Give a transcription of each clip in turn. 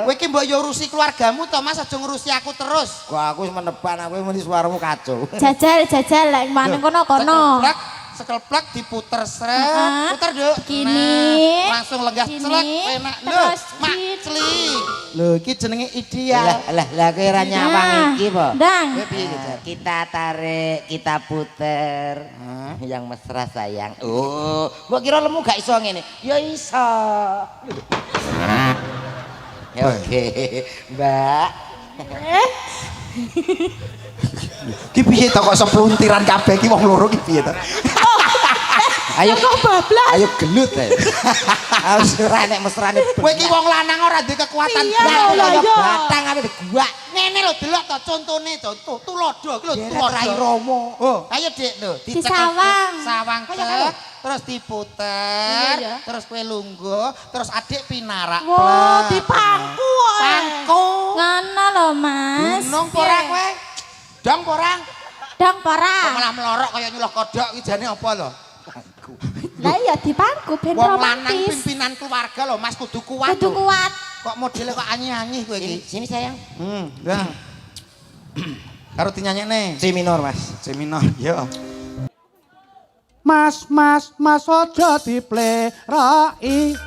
Kowe iki mbok yo urusi keluargamu to Mas, aja ngurusi aku terus. Kok aku wis menepan aku muni suaramu kacau. Jajal lek maneng kono-kono. Sekelplek diputer sret, puter Duk. Gini. Langsung lenggah celek, enak lho. Mak cli. Lho iki jenenge ideal. Lah kowe ra nyawang iki po. Ndang. Kita tarik, kita puter. Yang mesra sayang. Oh, mbok kira lemu gak iso ngene. Ya iso. Ya oke, Mbak. Ki piye to kok sepluntiran kabeh iki wong loro ki piye to? Ayo kok bablas. Ayo gelut ae. Harus ora nek mesrane. Kowe iki wong lanang ora duwe kekuatan batang ape guak. ngene lho delok to contone to tulodo iki lho tulodo Rai Romo. Oh, ayo Dik lho sawang terus diputer terus kowe lungguh terus adik pinarak wah dipangku pangku ngono lho Mas gunung ora kowe dong porang dong pora malah melorok kaya nyuluh kodok iki jane apa lho pangku lah ya dipangku ben romantis wong lanang pimpinan keluarga lho Mas kudu kuat kok modele kok anyi-anyi kowe iki sini sayang ya karo dinyanyekne C minor Mas C minor yo Mas aja diplerai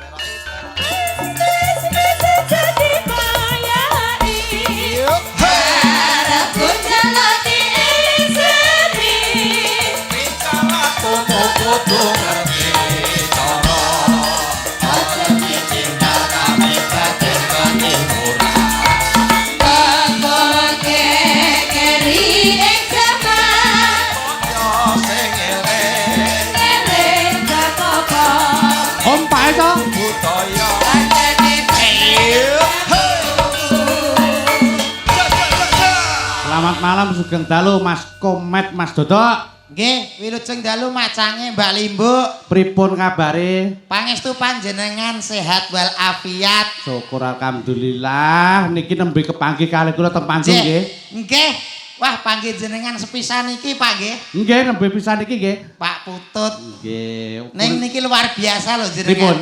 Selamat malam Sugeng Dalu Mas Komet Mas Dodok. Nggih, wilujeng dalu macange Mbak Limbuk. Pripun kabare? Pangestu panjenengan sehat wal afiat. Syukur alhamdulillah niki nembe kepanggih kalih kula teng panggung nggih. Nggih. Wah, panggih jenengan sepisan iki, Pak nggih. Nggih, nembe pisan iki nggih. Pak Putut. Nggih. Ning niki luar biasa lho jenengan.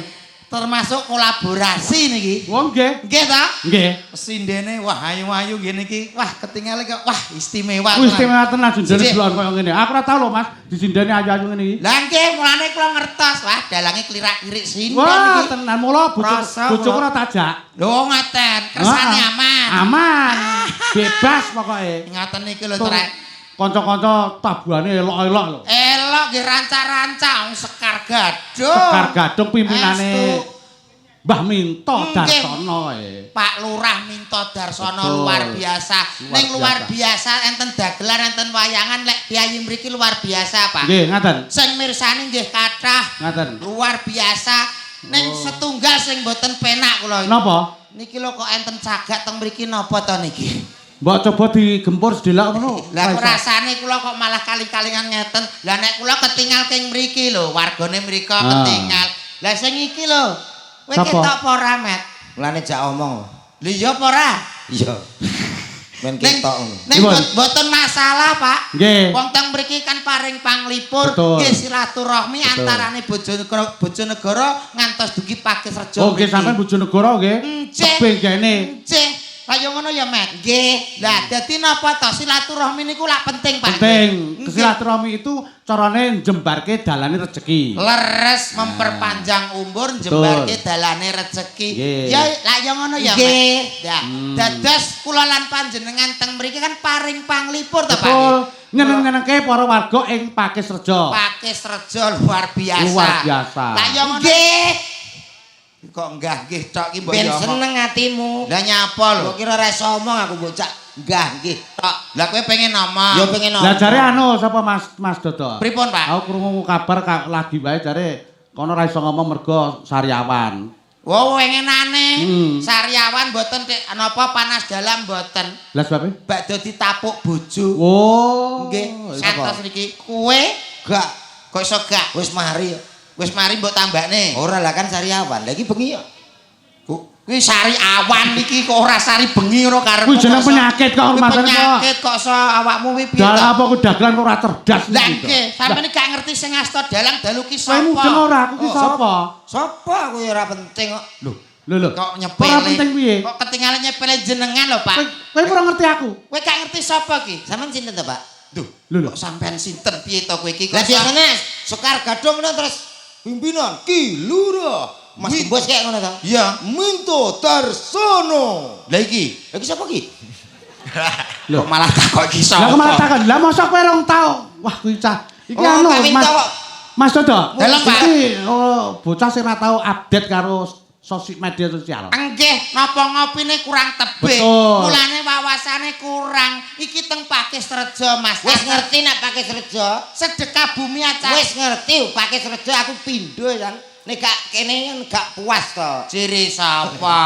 Termasuk kolaborasi niki. Oh nggih. Nggih ta? Nggih. Sindene wah ayu-ayu ngene iki. Wah, ketinggalan kok wah istimewa tenan. Istimewa tenan sindene delon koyo ngene. Aku ora tau lho Mas, disindene ayu-ayu ngene iki. Lah nggih, mulane kula ngertos. Wah, dalange klirak-klirik sinden iki. Wah, tenan mula bojoku ora tajak. Lho ngaten, kersane aman. Aman. Bebas pokoke. Ngaten iki lho Trek. Kanca-kanca tabuhane elok-elok lho. Elok nggih ranca-ranca Sekar Gadung. Sekar Gadung pimpinane Mbah Minto Darsono Pak Lurah Minto Darsono luar biasa. Ning luar biasa enten dagelan enten wayangan lek biayi mriki luar biasa, Pak. Nggih, ngaten. Sing mirsani nggih kathah. Ngaten. Luar biasa. Ning setunggal sing mboten penak kula iki. Napa? Niki lho kok enten cagak teng mriki napa to niki? Mbok coba digempur sedelak ngono. Lah rasane kula kok malah kali-kalingan ngeten. Lah nek kula ketinggal king mriki lho, wargane mriko ketinggal. Lah sing iki lho. Kowe ketok apa ora, Met? Mulane jak omong. Lho iya apa ora? Iya. Men ketok ngono. Nek mboten masalah, Pak. Nggih. Wong teng mriki kan paring panglipur, nggih silaturahmi antarane Bojonegoro ngantos dugi Pakis Rejo. Oh, nggih sampean Bojonegoro nggih. Tebing kene. Nggih. Kaya ngono ya, Mek. Nggih. Lah dadi napa to silaturahmi niku lak penting, Pak. Penting. Silaturahmi itu carane njembarke dalane rejeki. Leres memperpanjang umur njembarke dalane rejeki. Ya lak ya ngono ya, Mek. Ya. Dados kula lan panjenengan teng mriki kan paring panglipur to, Pak. Betul. Nyeneng-nyenengke para warga ing Pakis Rejo. Pakis Rejo luar biasa. Luar biasa. Lak ya ngono. Nggih. Kok enggah nggih tok iki mbok ben seneng atimu. Lah nyapa lho? Kok kira ora iso omong aku bocah. Enggah nggih tok. Lah kowe pengen ngomong. Ya pengen ngomong. Lah jare anu sapa Mas Dodo? Pripun, Pak? Aku krungu kabar lagi wae jare kono ora iso ngomong mergo Saryawan. Wow, wengenane. Saryawan mboten napa panas dalam mboten. Lah sebabe? Bakdo ditapuk bojo. Oh. Nggih, santos niki. Kowe gak kok iso gak wis mari. Wis mari mbok tambakne. Ora lah kan Sariawan. Lah iki bengi ya. Kuwi sari awan iki kok ora sari bengi ngono karepmu. Kuwi jeneng penyakit kok Mas. Penyakit kok iso awakmu kuwi piye? Dalan apa ku dagelan kok ora cerdas iki. Lah nggih, sampeyan gak ngerti sing asta dalang dalu ki sapa? Kowe mudeng ora aku ki sapa? Sapa kuwi ora penting kok. Lho, Lho. Kok Ora nyepele. penting piye? Kok ketinggalan nyepele jenengan lho, Pak. Kowe ora ngerti aku. Kowe gak ngerti sapa ki? Sampeyan sinten to, Pak? Duh, Lho. kok sampean sinten piye to kowe iki? Lah biasane Sekar Gadung ngono terus pimpinan Ki Lurah Mas Bos kayak ngono to. Iya. Minto Darsono. Lah iki. Lagi sapa ki? Lho, kok malah takok iki sapa? Lah kok malah takon. Lah mosok kowe rong tau. Wah kuwi cah. Iki Oh, anu Pak Minto Mas. kok. Mas Dodo. Dalam, Pak. Iki bocah sing ora tau update karo media sosial. Enggih, napa ngopine kurang tebih. Betul. Mulane wawasane kurang. Iki teng Pakis Rejo, Mas. Wis ngerti nek pakai Rejo. Sedekah bumi acara. Wis ngerti pakai Rejo aku pindho yang nek gak kene kan gak puas to. Ciri sapa?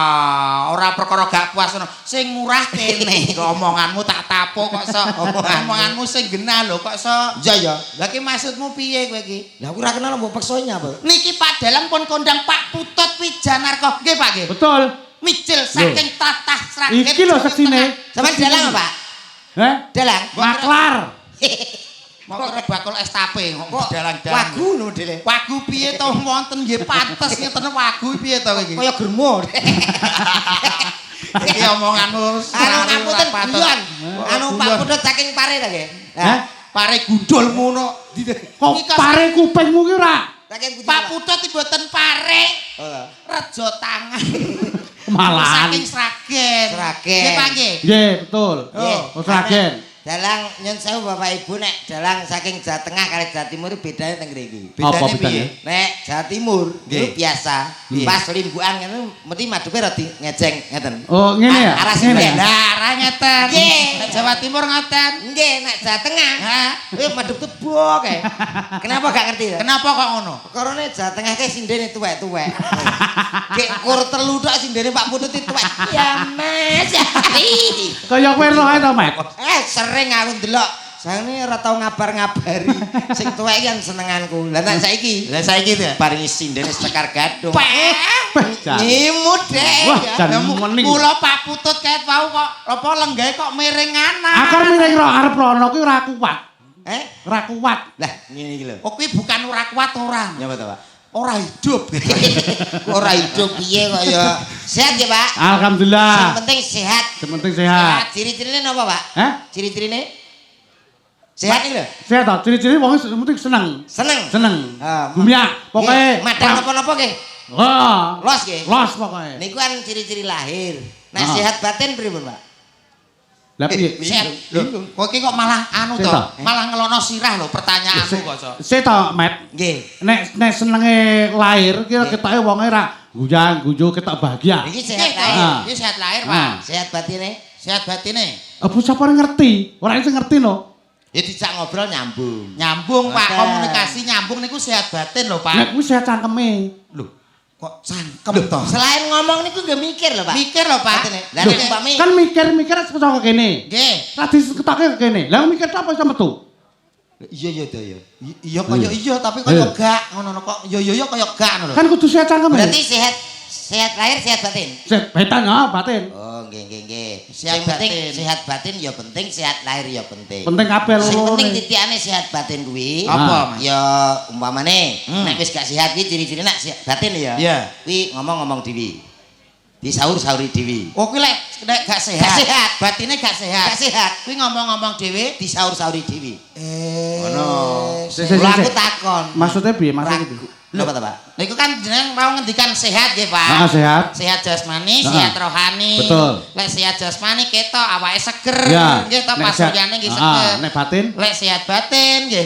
Ora perkara gak puas ngono. Sing murah kene. Omonganmu tak tapuk kok sok. Omonganmu sing genah lho kok sok. Iya ya. Lah ki maksudmu piye kowe iki? Lah aku ora kenal mbok peksonya apa. Niki Pak Dalang pun kondang Pak Putut Wijanarko. Nggih Pak nggih. Betul. Mijil saking tatah sragen. Iki lho seksine. Sampeyan dalang apa, Pak? Heh? Dalang. Maklar. Mau kira bakul es tape kok dalang-dalang. Wagu no modele. Wagu piye to wonten nggih pantes ngeten wagu piye to iki? Kaya germo. Iki omonganmu Anu ngapunten guyon. Anu Pak Putut saking pare ta nggih. Heh? pare gundul ngono. Kok pare kupingmu ki ora? Saking Pak Putut mboten pare. Oh. Rejo tangan. Malahan. Saking Sragen. Sragen. Nggih Pak nggih. Nggih, betul. Oh, Sragen. Dalang nyun sewu Bapak Ibu nek dalang saking Jawa Tengah kali Jawa Timur bedanya teng mriki. Apa Bedane bedanya? piye? Nek Jawa Timur itu biasa Nggih. pas limbukan ngono mesti madupe rada ngejeng ngeten. Oh, ngene ya? Arah Ngene sinden. ya? Lah, arah ngeten. Nggih. Nek Jawa Timur ngoten. Nggih, nek Jawa Tengah. Hah? Madup tebok kae. Kenapa gak ngerti ya? Kenapa kok ngono? Karena Jawa Tengah kae sindene tuwek-tuwek. Kayak kur telu tok sindene Pak Putut itu tuwek. Ya Mas. Kaya kowe roh ae to, Mat. Sering aku ndelok. Jane ora tau ngabar-ngabari. Sing tuwek iki yang senenganku. Lah nek saiki Lah saiki to. paringi sindene Sekar Gadung. Jan. Nyimut deh. Wah, ya. jan Lah, mening. Mula Pak Putut kae wau kok apa lenggahe kok miring anak. Akar miring ro arep rono kuwi ora kuat. Ora kuat. Lah ngene iki lho. Oh kuwi bukan ora kuat ora. Nyapa to, Pak? Ora hidup. Ora hidup piye kok ya. Sehat ya, Pak? Yang Alhamdulillah. penting sehat. Yang penting sehat. Ciri-cirine napa, Pak? Hah? Ciri-cirine? Sehat iki lho. Sehat to. Ciri-ciri wong yang penting seneng. Seneng. Seneng. Ah, Gumiak. Pokoke madang napa-napa nggih? Wah. Los nggih. Los pokoke. Niku kan ciri-ciri lahir. Nah, Ah. sehat batin pripun, Pak? Lah piye? Sehat. Lho, kok iki kok malah anu to, Sehat. malah ngelono sirah lho pertanyaanmu kok, Sok. Sik to, Mat. Nggih. Nek senenge lahir ki ketoke wonge ra guyang-guyu ketok bahagia. Iki Nggih, sehat Pak. lahir. Ah. Iki sehat lahir, Ah. Pak. Sehat batine. Sehat batine. Apa sapa ngerti? Ora iso ngerti no. Ya dijak ngobrol nyambung. Nyambung, Pak. Ngoten. Komunikasi nyambung niku sehat batin lho, Nek Pak. kuwi sehat cangkeme. Lho, kok cangkem to? Selain ngomong niku nggih mikir lho, Pak. Mikir lho, Pak. Batine. Lah Loh, nek umpami kan mikir-mikir saka kene. Nggih. Ra diketoke ke kene. Lah mikir apa iso metu? iya ya to ya. Iya kaya iya tapi kaya gak ngono kok. Iya kaya gak ngono lho. Kan kudu sehat cangkeme. Berarti sehat lahir, sehat batin. sehat batin ya, batin. Oh, nggih. Sehat Sing penting batin. sehat batin ya penting, sehat lahir ya penting. Penting kabeh Sing loro. penting titikane sehat batin kuwi. Apa, Mas? Ya umpamane Hmm. nek wis gak sehat kuwi ciri-cirine nek sehat batin ya. Iya. Kuwi ngomong-ngomong dhewe. Disaur-sauri dhewe. Oh kuwi nek gak sehat. Gak sehat. Batine gak sehat. Gak sehat. Kuwi ngomong-ngomong dhewe. Disaur-sauri dhewe. Ngono. Sik, Lah sik. aku takon. Maksudnya piye? Maksudnya Ragu. piye? Lho apa to, Pak? Niku kan jeneng mau ngendikan sehat nggih, Pak. Ah, sehat. Sehat jasmani, Ah. sehat rohani. Betul. Lek sehat jasmani ketok awake seger. Ya. Nggih to Nek sehat- pasuryane nggih Ah, seger. nek batin? Lek sehat batin nggih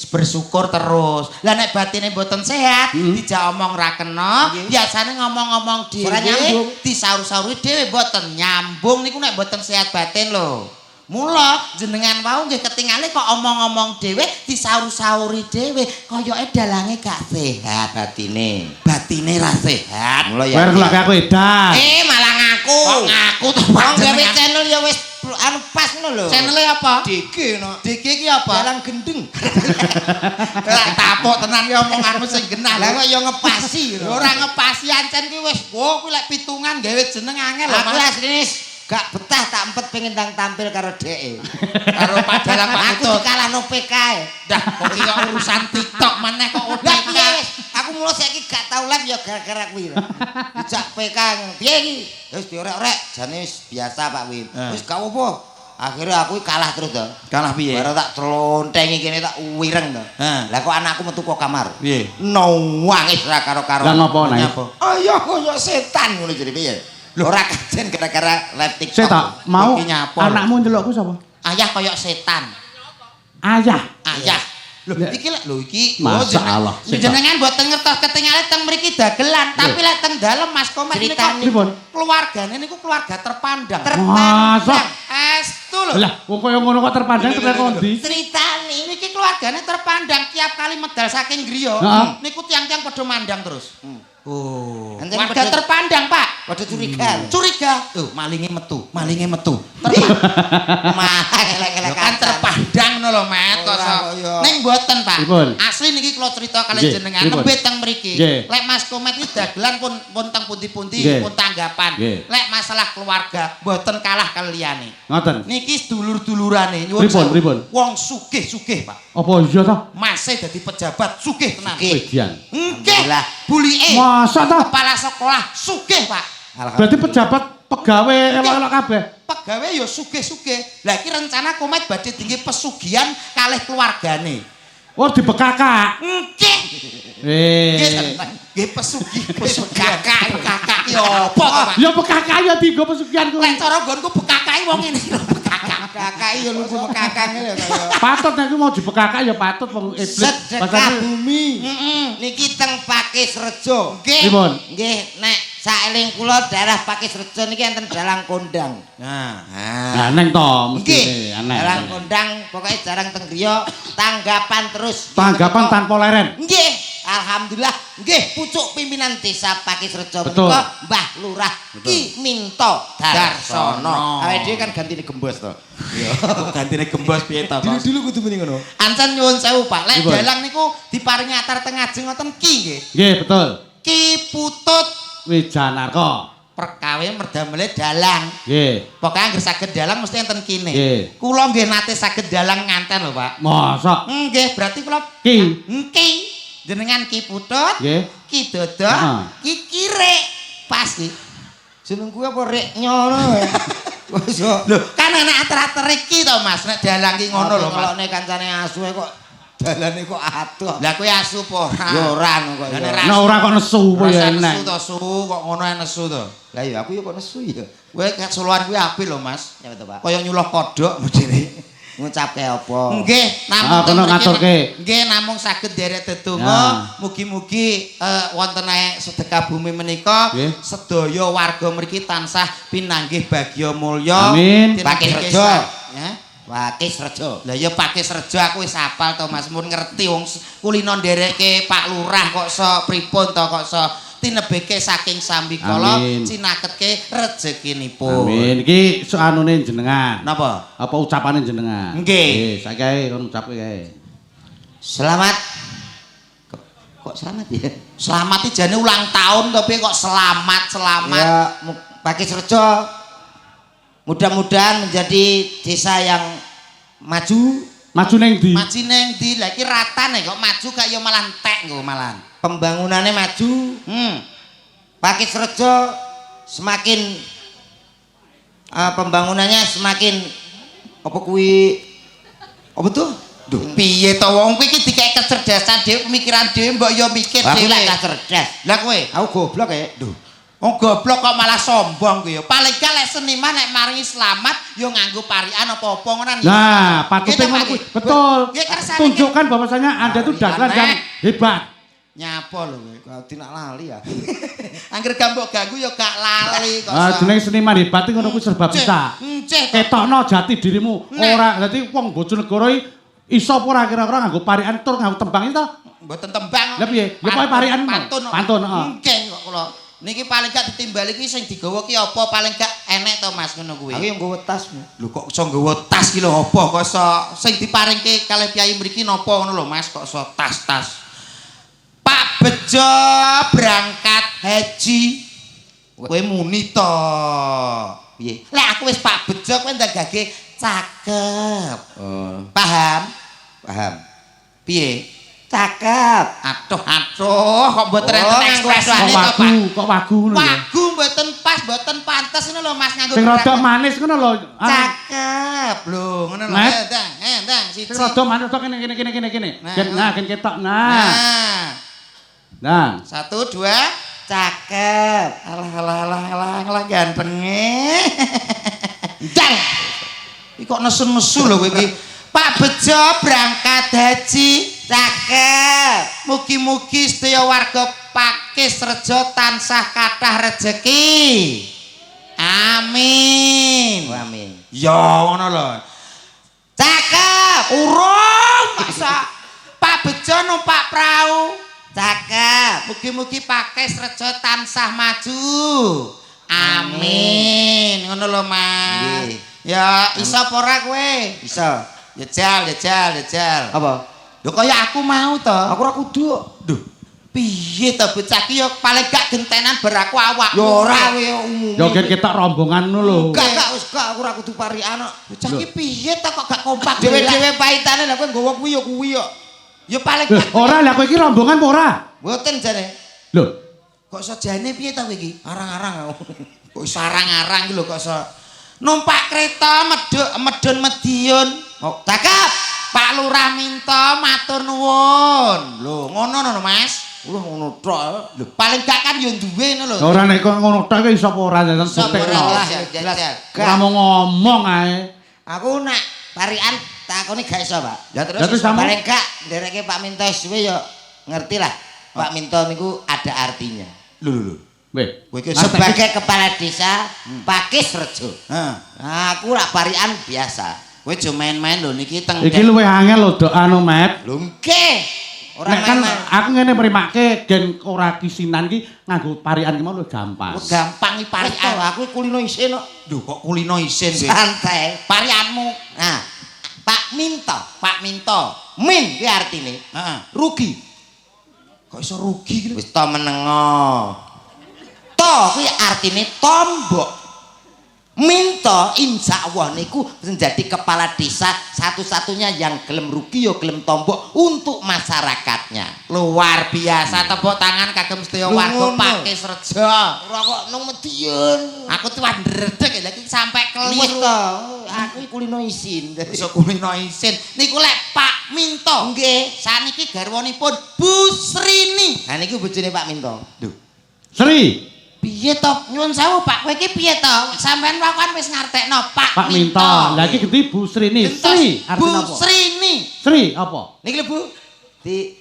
bersyukur terus. Lah nek batine mboten sehat, dijak omong ra kena, biasane ngomong-ngomong Ora dhewe, nyambung. disaur-sauri dhewe mboten nyambung niku nek mboten sehat batin lho. Mula jenengan wau nggih ketingale kok omong-omong dhewe disaur-sauri dhewe koyoke dalange gak sehat. Batine. Batine ra sehat. Mula Kowe ya. ngelake aku edan. Malah ngaku. Kok ngaku to Wong gawe panjenengan? channel ya wis anu pas ngono lho. Channel apa? DG no. DG ki apa? Dalang gendeng. Lah tapuk tenan ki omonganmu sing genah. Lah kok ya ngepasi lho. Ora ngepasi ancen ki wis kuwi lek pitungan gawe jeneng angel lho Aku Mas. asline gak betah tak empet pengen tampil karo dhek. Karo Padalang Pak Aku Putut. dikalahno PK. Dah kok iki kok urusan TikTok meneh kok Lah utek. piye wis? Aku kula saiki gak tau live ya gara-gara kuwi. Dijak PK piye iki? Wis diorek-orek jane wis biasa Pak kuwi. Wis gak apa-apa. Akhirnya aku kalah terus to. Kalah piye? Baru tak telontengi kene tak wireng to. Lah kok anakku metu kok kamar. Piye? Nangis ra karo-karo. Lah ngopo nang? Ayo koyo setan ngono jadi piye? Lho ora kajen gara-gara live TikTok. Saya tak mau Iki nyapa. anakmu ndelokku sapa? Ayah koyo setan. Ayah. Ayah. Lho Ya. iki lho iki Masya Allah. jenengan mboten ngertos ketinggalan teng mriki dagelan, tapi lek teng dalem Mas Komet Ceritane. niku keluargane niku keluarga terpandang. Masa? Estu lho. Lah, wong kaya ngono kok terpandang tekan kondi? Ceritane niki keluargane terpandang tiap kali medal saking griya Heeh. niku tiang-tiang padha mandang terus. Oh, Enten warga padha- terpandang, Pak. Padha curiga. Curiga. Malinge metu. Mah elek-elek Kan terpandang ngono lho, Met. Ora Kok kaya. ning mboten, Pak. Pripun? Asli niki kula cerita kali Nggih, jenengan pripun? nembe teng mriki. Nggih. Lek Mas Komet iki dagelan pun teng pundi-pundi Nggih. pun tanggapan. Nggih. Lek masalah keluarga mboten kalah kali liyane. Ngoten. Niki sedulur-dulurane nyuwun Pripun, sewu. pripun? Wong sugih-sugih, Pak. Apa iya to? Masih dadi pejabat sugih tenan. Sugih. Wedian. Nggih. Alhamdulillah. Bulike Masa to? kepala sekolah sugih, Pak. Berarti pejabat pegawai elok-elok kabeh. Pegawai ya sugih-sugih. Lah iki rencana Komet badhe tinggi pesugihan kalih keluargane. Oh, dibekakak. Nggih. Nggih, Eh. tenang. Nggih pesugihan. Kakak ya apa to, Pak? Ya bekakak ya dienggo pesugihan kuwi. Lek cara nggonku bekakahi wong ngene lho bekakak. Kakak iya lugu mekakang ya kaya. Patut nek mau dibekakak ya patut wong iblis. Sedekah Pasane- bumi. Heeh. Niki teng Pakis Rejo. Nggih. Pripun? Nggih, nek saeling kula daerah Pakis Rejo niki enten dalang kondang. Nah, Nah, neng to mesti Nggih, aneh. dalang kondang pokoknya jarang teng griya tanggapan terus. Tanggapan tanpa leren. Nggih, alhamdulillah nggih pucuk pimpinan desa Pakis Rejo Betul. menika Mbah Lurah Ki Minto Darsono. Awake dhewe kan gantine gembos to. gantine gembos piye to, Kos? Dulu kudu muni ngono. Ancen nyuwun sewu, Pak. Lek Pripun? dalang niku diparingi atar teng ajeng ngoten Ki nggih. Nggih, betul. Ki Putut Wijanarka. perkawin merdamele dalang. Nggih. Pokoknya anggere saged dalang mesti enten kine. Nggih. Kula nggih nate saged dalang nganten lho, Pak. Masa Nggih, berarti kula Ki. Ki jenengan Ki Putut, Nggih. Ki Dodo, Heeh. Ki Kirek. Pas ki. Jeneng kuwi apa rek nyono ya. Wis yo. Lho, kan enak ater-ater iki to, Mas. Nek dalang ki ngono lho, Mas. Kalau kancane asu kok dalane kok adoh. Lah kowe asu apa ora? Ya ora kok. Lah, ya. nek Nah ora kok nesu kowe Rasa enek. nesu to, su kok ngono ae nesu to. Lah ya aku ya kok nesu ya. Kowe kesuluhan kuwi apik lho, Mas. Ya betul, Pak. Kaya nyuluh kodhok medine. Ngucapke apa? Nggih, Ah, namung kono ngaturke. Nggih, namung saged derek Ya. dedonga. Mugi-mugi wonten ae sedekah bumi menika Nggih. sedaya warga mriki tansah pinanggih bagya mulya. Amin. Pakis Tinebeke Rejo. Ya. Pakis Rejo. Lah ya Pakis Rejo aku wis hafal to Mas, mun ngerti wong kulino nderekke Pak Lurah kok iso pripun to kok iso tinebeke saking sambikala Amin. cinaketke rezekinipun. Amin. Iki soanune jenengan. Napa? Apa ucapane jenengan? Nggih. Saiki kae kon ucapke kae. Selamat. Kok selamat ya? Selamat iki jane ulang tahun tapi kok selamat. Ya, Pakis Rejo mudah-mudahan menjadi desa yang maju, Maju ning ndi? Maji neng ndi? Lah iki ratane kok maju gak ya malah entek nggo malah. pembangunannya maju, Pakis Rejo semakin pembangunannya semakin apa kuwi apa tuh? Duh, piye to wong kuwi iki dikek kecerdasan dhewe, pemikiran dhewe mbok ya mikir Aku dhewe. lah cerdas. Lah kowe, Aku goblok ya. Duh. wong goblok kok malah sombong kuwi ya. Paling gak lek seniman nek maringi selamat yo nganggo parian apa-apa ngono. Nah, patutnya Gitu, ngono Pak. kuwi. Betul. Ya, kersane Tunjukkan bahwasanya Anda itu dagelan yang hebat. nyapa lho kowe. Kau tidak lali ya. Angger gambok ganggu ya gak lali kok. Ah, jeneng seniman hebat iki ngono kuwi serba bisa. Enceh. Ketokno jati dirimu. Nah. Ora dadi wong Bojonegoro iki iso apa ora kira-kira nganggo parian tur nganggo tembang itu. Mboten tembang. Lah piye? Ya pokoke parian pantun. pantun, heeh. Nggih kok kula. Niki paling gak ditimbal iki sing digawa ki apa paling gak enek to Mas ngono kuwi. Aku yang gue tas. Lho kok iso nggawa tas ki lho apa kok iso sing diparingke kalih piyai mriki napa ngono lho Mas kok iso tas-tas. Pak Bejo berangkat haji. Kowe muni to. Piye? Lek aku wis Pak Bejo kowe ndagake cakep. Oh, Paham? paham. Piye? Cakep. Aduh, kok mboten enten ekspresane to, Pak. Kok wagu ngono ya. Wagu mboten pas, mboten pantes ngono lho Mas nganggo. Sing rada manis ngono lho. cakep lho, ngono lho. Mas. Ndang, siji. Sing rada manis to kene. Nah, Nah, kene ketok. Nah. Nah, Nah. 1 2 Cakep. alah gantenge. Ndang. Iki kok nesu-nesu lho kowe iki. Pak Bejo berangkat haji. Cakep. Mugi-mugi sedaya warga Pakis Rejo tansah kathah rejeki. Amin. Amin. Ya ngono lho. Cakep. Urung masa Pak Bejo numpak prau. Cakep. Mugi-mugi Pakis Rejo tansah maju. Amin. Ngono lho, Mas. Nggih. Ya, iso apa ora kowe? Bisa. Jajal. Apa? Lho kaya aku mau to. Aku ora kudu. Duh. Piye to bocah ki ya paling gak gentenan ber aku awak. Ya ora kowe umum. Yo kene ketok rombongan ngono lho. Gak wis gak aku ora kudu parikan kok. Bocah ki piye to kok gak kompak Dhewe-dhewe pahitane lha kowe nggawa kuwi ya. Ya paling Loh, gak ora lah kowe iki rombongan apa ora? Mboten jane. Lho, kok iso jane piye to kowe iki? Arang-arang aku. Kok iso arang-arang iki lho kok iso numpak kereta medun Medion. Oh, cakep. Pak Lurah minta matur nuwun. Lho, ngono Mas. Wah ngono tok. Lho, paling gak kan yo duwe ngono lho. ora nek kok ngono tok iso apa ora jajan Iso apa buktekno. ora? Jajal. Ora mau ngomong ae. Aku nak parikan takone gak iso, Pak. Ya Ya terus terus sama. Paling gak ndereke Pak Minto suwe ya ngerti lah. Pak Minto niku ada artinya. lho. Weh, Kowe iki Sebagai kepala desa Pakis Rejo. Heeh. Aku rak parikan biasa. Kowe aja main-main lho niki teng. iki luwih angel lho dok anu Met. Lho nggih. Ora Nek kan main-main. aku ngene mrimake gen ora kisinan ki nganggo parikan ki mau luwih gampang. Gampang iki Parikan parian. aku kulino isin kok. Lho kok kulino isin kowe. Santai. Parianmu. Nah, Pak Minto. Pak Minto. Min kuwi artine Heeh. rugi. Kok iso rugi iki lho? Wis to menengo. To kuwi artine tombok. Minto insya Allah niku menjadi kepala desa satu-satunya yang gelem rugi yo gelem tombok untuk masyarakatnya. Luar biasa tepuk tangan kagem sedaya Lho, warga ngono. Pakis Rejo. Ora kok nang Medion. Aku tuh ndredeg lha iki sampe Wis keliru. to, aku iki kulino isin. Iso kulino isin. Niku lek Pak Minto. Nggih. Saniki garwanipun Bu Srini. Nah niki bojone Pak Minto. Duh. Sri, Piye to? Nyuwun sewu Pak, kowe iki piye to? Sampeyan wae kan wis ngartekno Pak Minto. Lah iki ganti Bu Srini. Sri, Bu artinya apa? Srini. Sri apa? Niki lho Bu. Di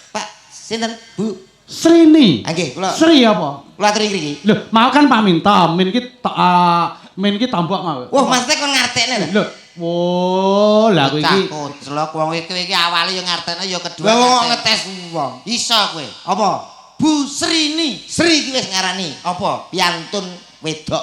Pak sinten Bu? Srini. Ah nggih, kula Sri apa? aturi ngriki. Lho, mau kan Pak Minto, min ki tombok mau. Wah, maksudnya kon ngartekne lho. Lho, wo, lah kowe iki Koclok wong iki awale yo ngartekno yo kedua. Lah wong ngartekno. ngetes wong. Iso kowe. Apa? Bu Srini. Sri iki wis ngarani Apa? piantun wedok.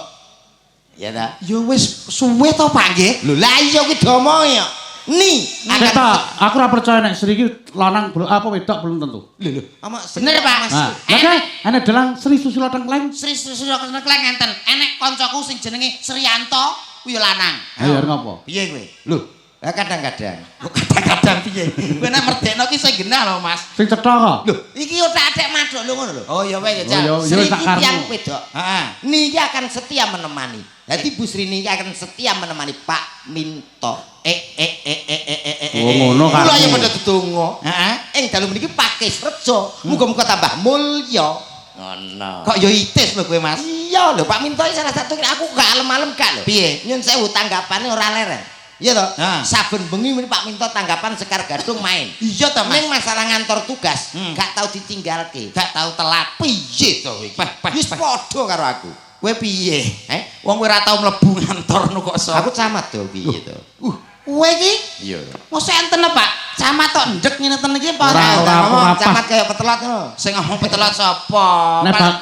Ya ta? Ya wis suwe to Pak nggih. Lho lah iya kuwi diomongi ya. Ni akan Ketok, aku ora percaya nek Sri iki lanang apa wedok belum tentu. lho ama Bener Pak. Nah, lah kae ana dalang Sri Susilo Tengkleng. Sri Susilo Tengkleng ngenten. Enek kancaku sing jenenge Sriyanto kuwi lanang. Ayo ngopo? Piye kowe? lho, lah kadang-kadang Kok kadang-kadang piye? Kowe nek merdekno ki sing genah lho Mas. Sing cetha kok. lho iki otak-atik madhok lho ngono lho. Oh ya wes Oh, ya. Sri tak iki karmu. piang wedok. Heeh. Niki akan setia menemani. Jadi Bu Sri niki akan setia menemani Pak Minto. Oh, ngono kan. Kula ya padha dedonga. Heeh. Ing dalem niki Pakis Rejo, muga-muga tambah mulya. Ngono. Kok yo itis lho kowe Mas. Iya lho Pak Minto iki salah satu aku gak alem-alem gak lho. Piye? Nyun sewu tanggapane ora leren. Iya toh? Nah. Saben bengi muni Pak Minto tanggapan Sekar Gadung main. Iya to Mas. Ning masalah ngantor tugas Hmm. gak tau ditinggalke. Gak tau telat. Piye to iki? Wis padha karo aku. Kowe piye? Wong kowe ora tau mlebu ngantorno kok iso. Aku camat to piye to? Kowe iki Iya. mosok enten Pak? Camat tok ndek ngeten iki apa? Ora, Ora ngomong ora pas. camat kaya petelot ngono. Sing ngomong petelot sapa?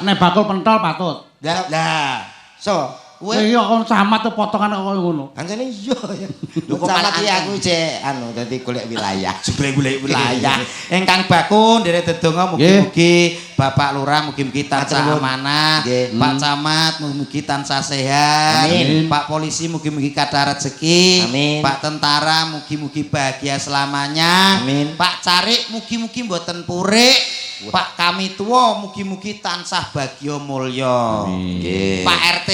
Nek bakul pentol patut. Lah, so Iya kon camat tuh potongan kok ngono. Kancane iya ya. Lho, kok Camat malah iki aku cek anu dadi golek wilayah. golek wilayah. Ingkang bakun nderek dedonga mugi-mugi Bapak Lurah mugi-mugi tansah amanah, Pak Camat mugi-mugi tansah sehat, Amin. Pak Polisi mugi-mugi kathah rezeki, Amin. Pak Tentara mugi-mugi bahagia selamanya, Amin. Pak Carik mugi-mugi mboten purik, Pak Kami Tuwa mugi-mugi tansah bagya mulya. Nggih. Pak RT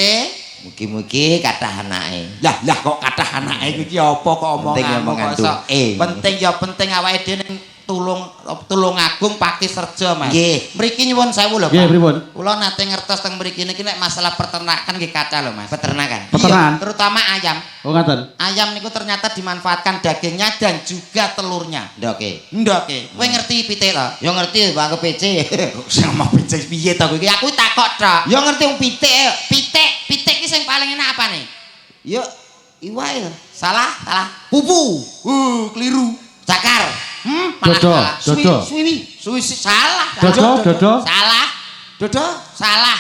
Mugi-mugi kathah anake. lah kok kathah anake iki apa kok Penting omongan omongan kok iso. duke. Penting ya penting awake dhewe ning tulung agung Paki Serja Mas. Nggih. Mriki nyuwun sewu lho Nggih, Pak. pripun? Kula nate ngertos teng mriki niki nek masalah peternakan nggih kathah lho Mas. Peternakan. Peternakan? Iya, terutama ayam. Oh ngaten. Ayam niku ternyata dimanfaatkan dagingnya dan juga telurnya. Ndoke. Ndoke. Kowe ngerti pitik to? Ya ngerti Bang PC. Sama pitik piye to kowe iki? Aku takok tok. Ya ngerti wong pitik. Pitik ki sing paling enak apa nih? Ya iwae. Salah. Pupu. Keliru. Cakar. Malah Dodo, salah. dodo. Suwi salah. Dodo. Salah. Dodo. Salah.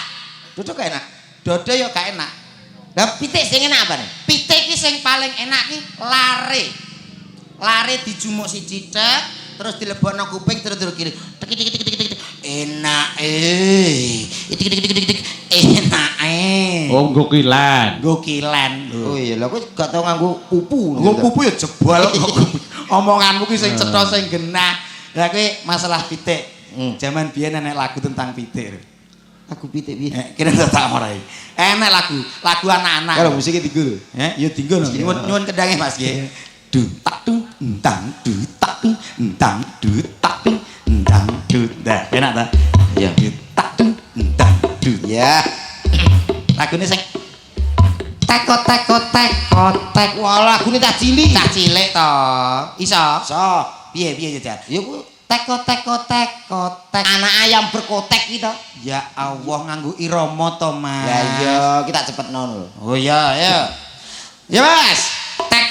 Dodo gak enak. Dodo ya gak enak. Lah pitik sing enak apa nih? Pitik ki sing paling enak ki lare. Lare dijumuk siji tek, terus dilebokno kuping terus kiri. Tik tik tik tik tik. Enak Tik tik tik tik. Enak Oh gokilan. Gokilan Oh lho. iya, lah kowe gak tau nganggo pupu. Nggo pupu ya jebol. Omonganmu ki sing cetha sing genah. Lah kowe masalah pitik. Zaman biyen enek lagu tentang pitik. Aku pitik piye? Kira tak morai. Enek lagu anak-anak. Kalau musiknya tiga lho. Ya tinggo no. Nyuwun kendhange Mas nggih. Du tak dung entang du tak dung entang du tak dung entang du. Dah, enak ta? Iya. Du tak dung entang du. Ya. Lagune sing teko teko teko tek. Wah, lagune tak cilik. Cah cilik to. Iso? So, Piye Jan? ya ku Teko teko teko tek. anak ayam berkotek gitu. Ya Allah nganggo irama to, Mas. Ya iya, kita cepet lho. Oh ya, ya. Ya Mas. Tek.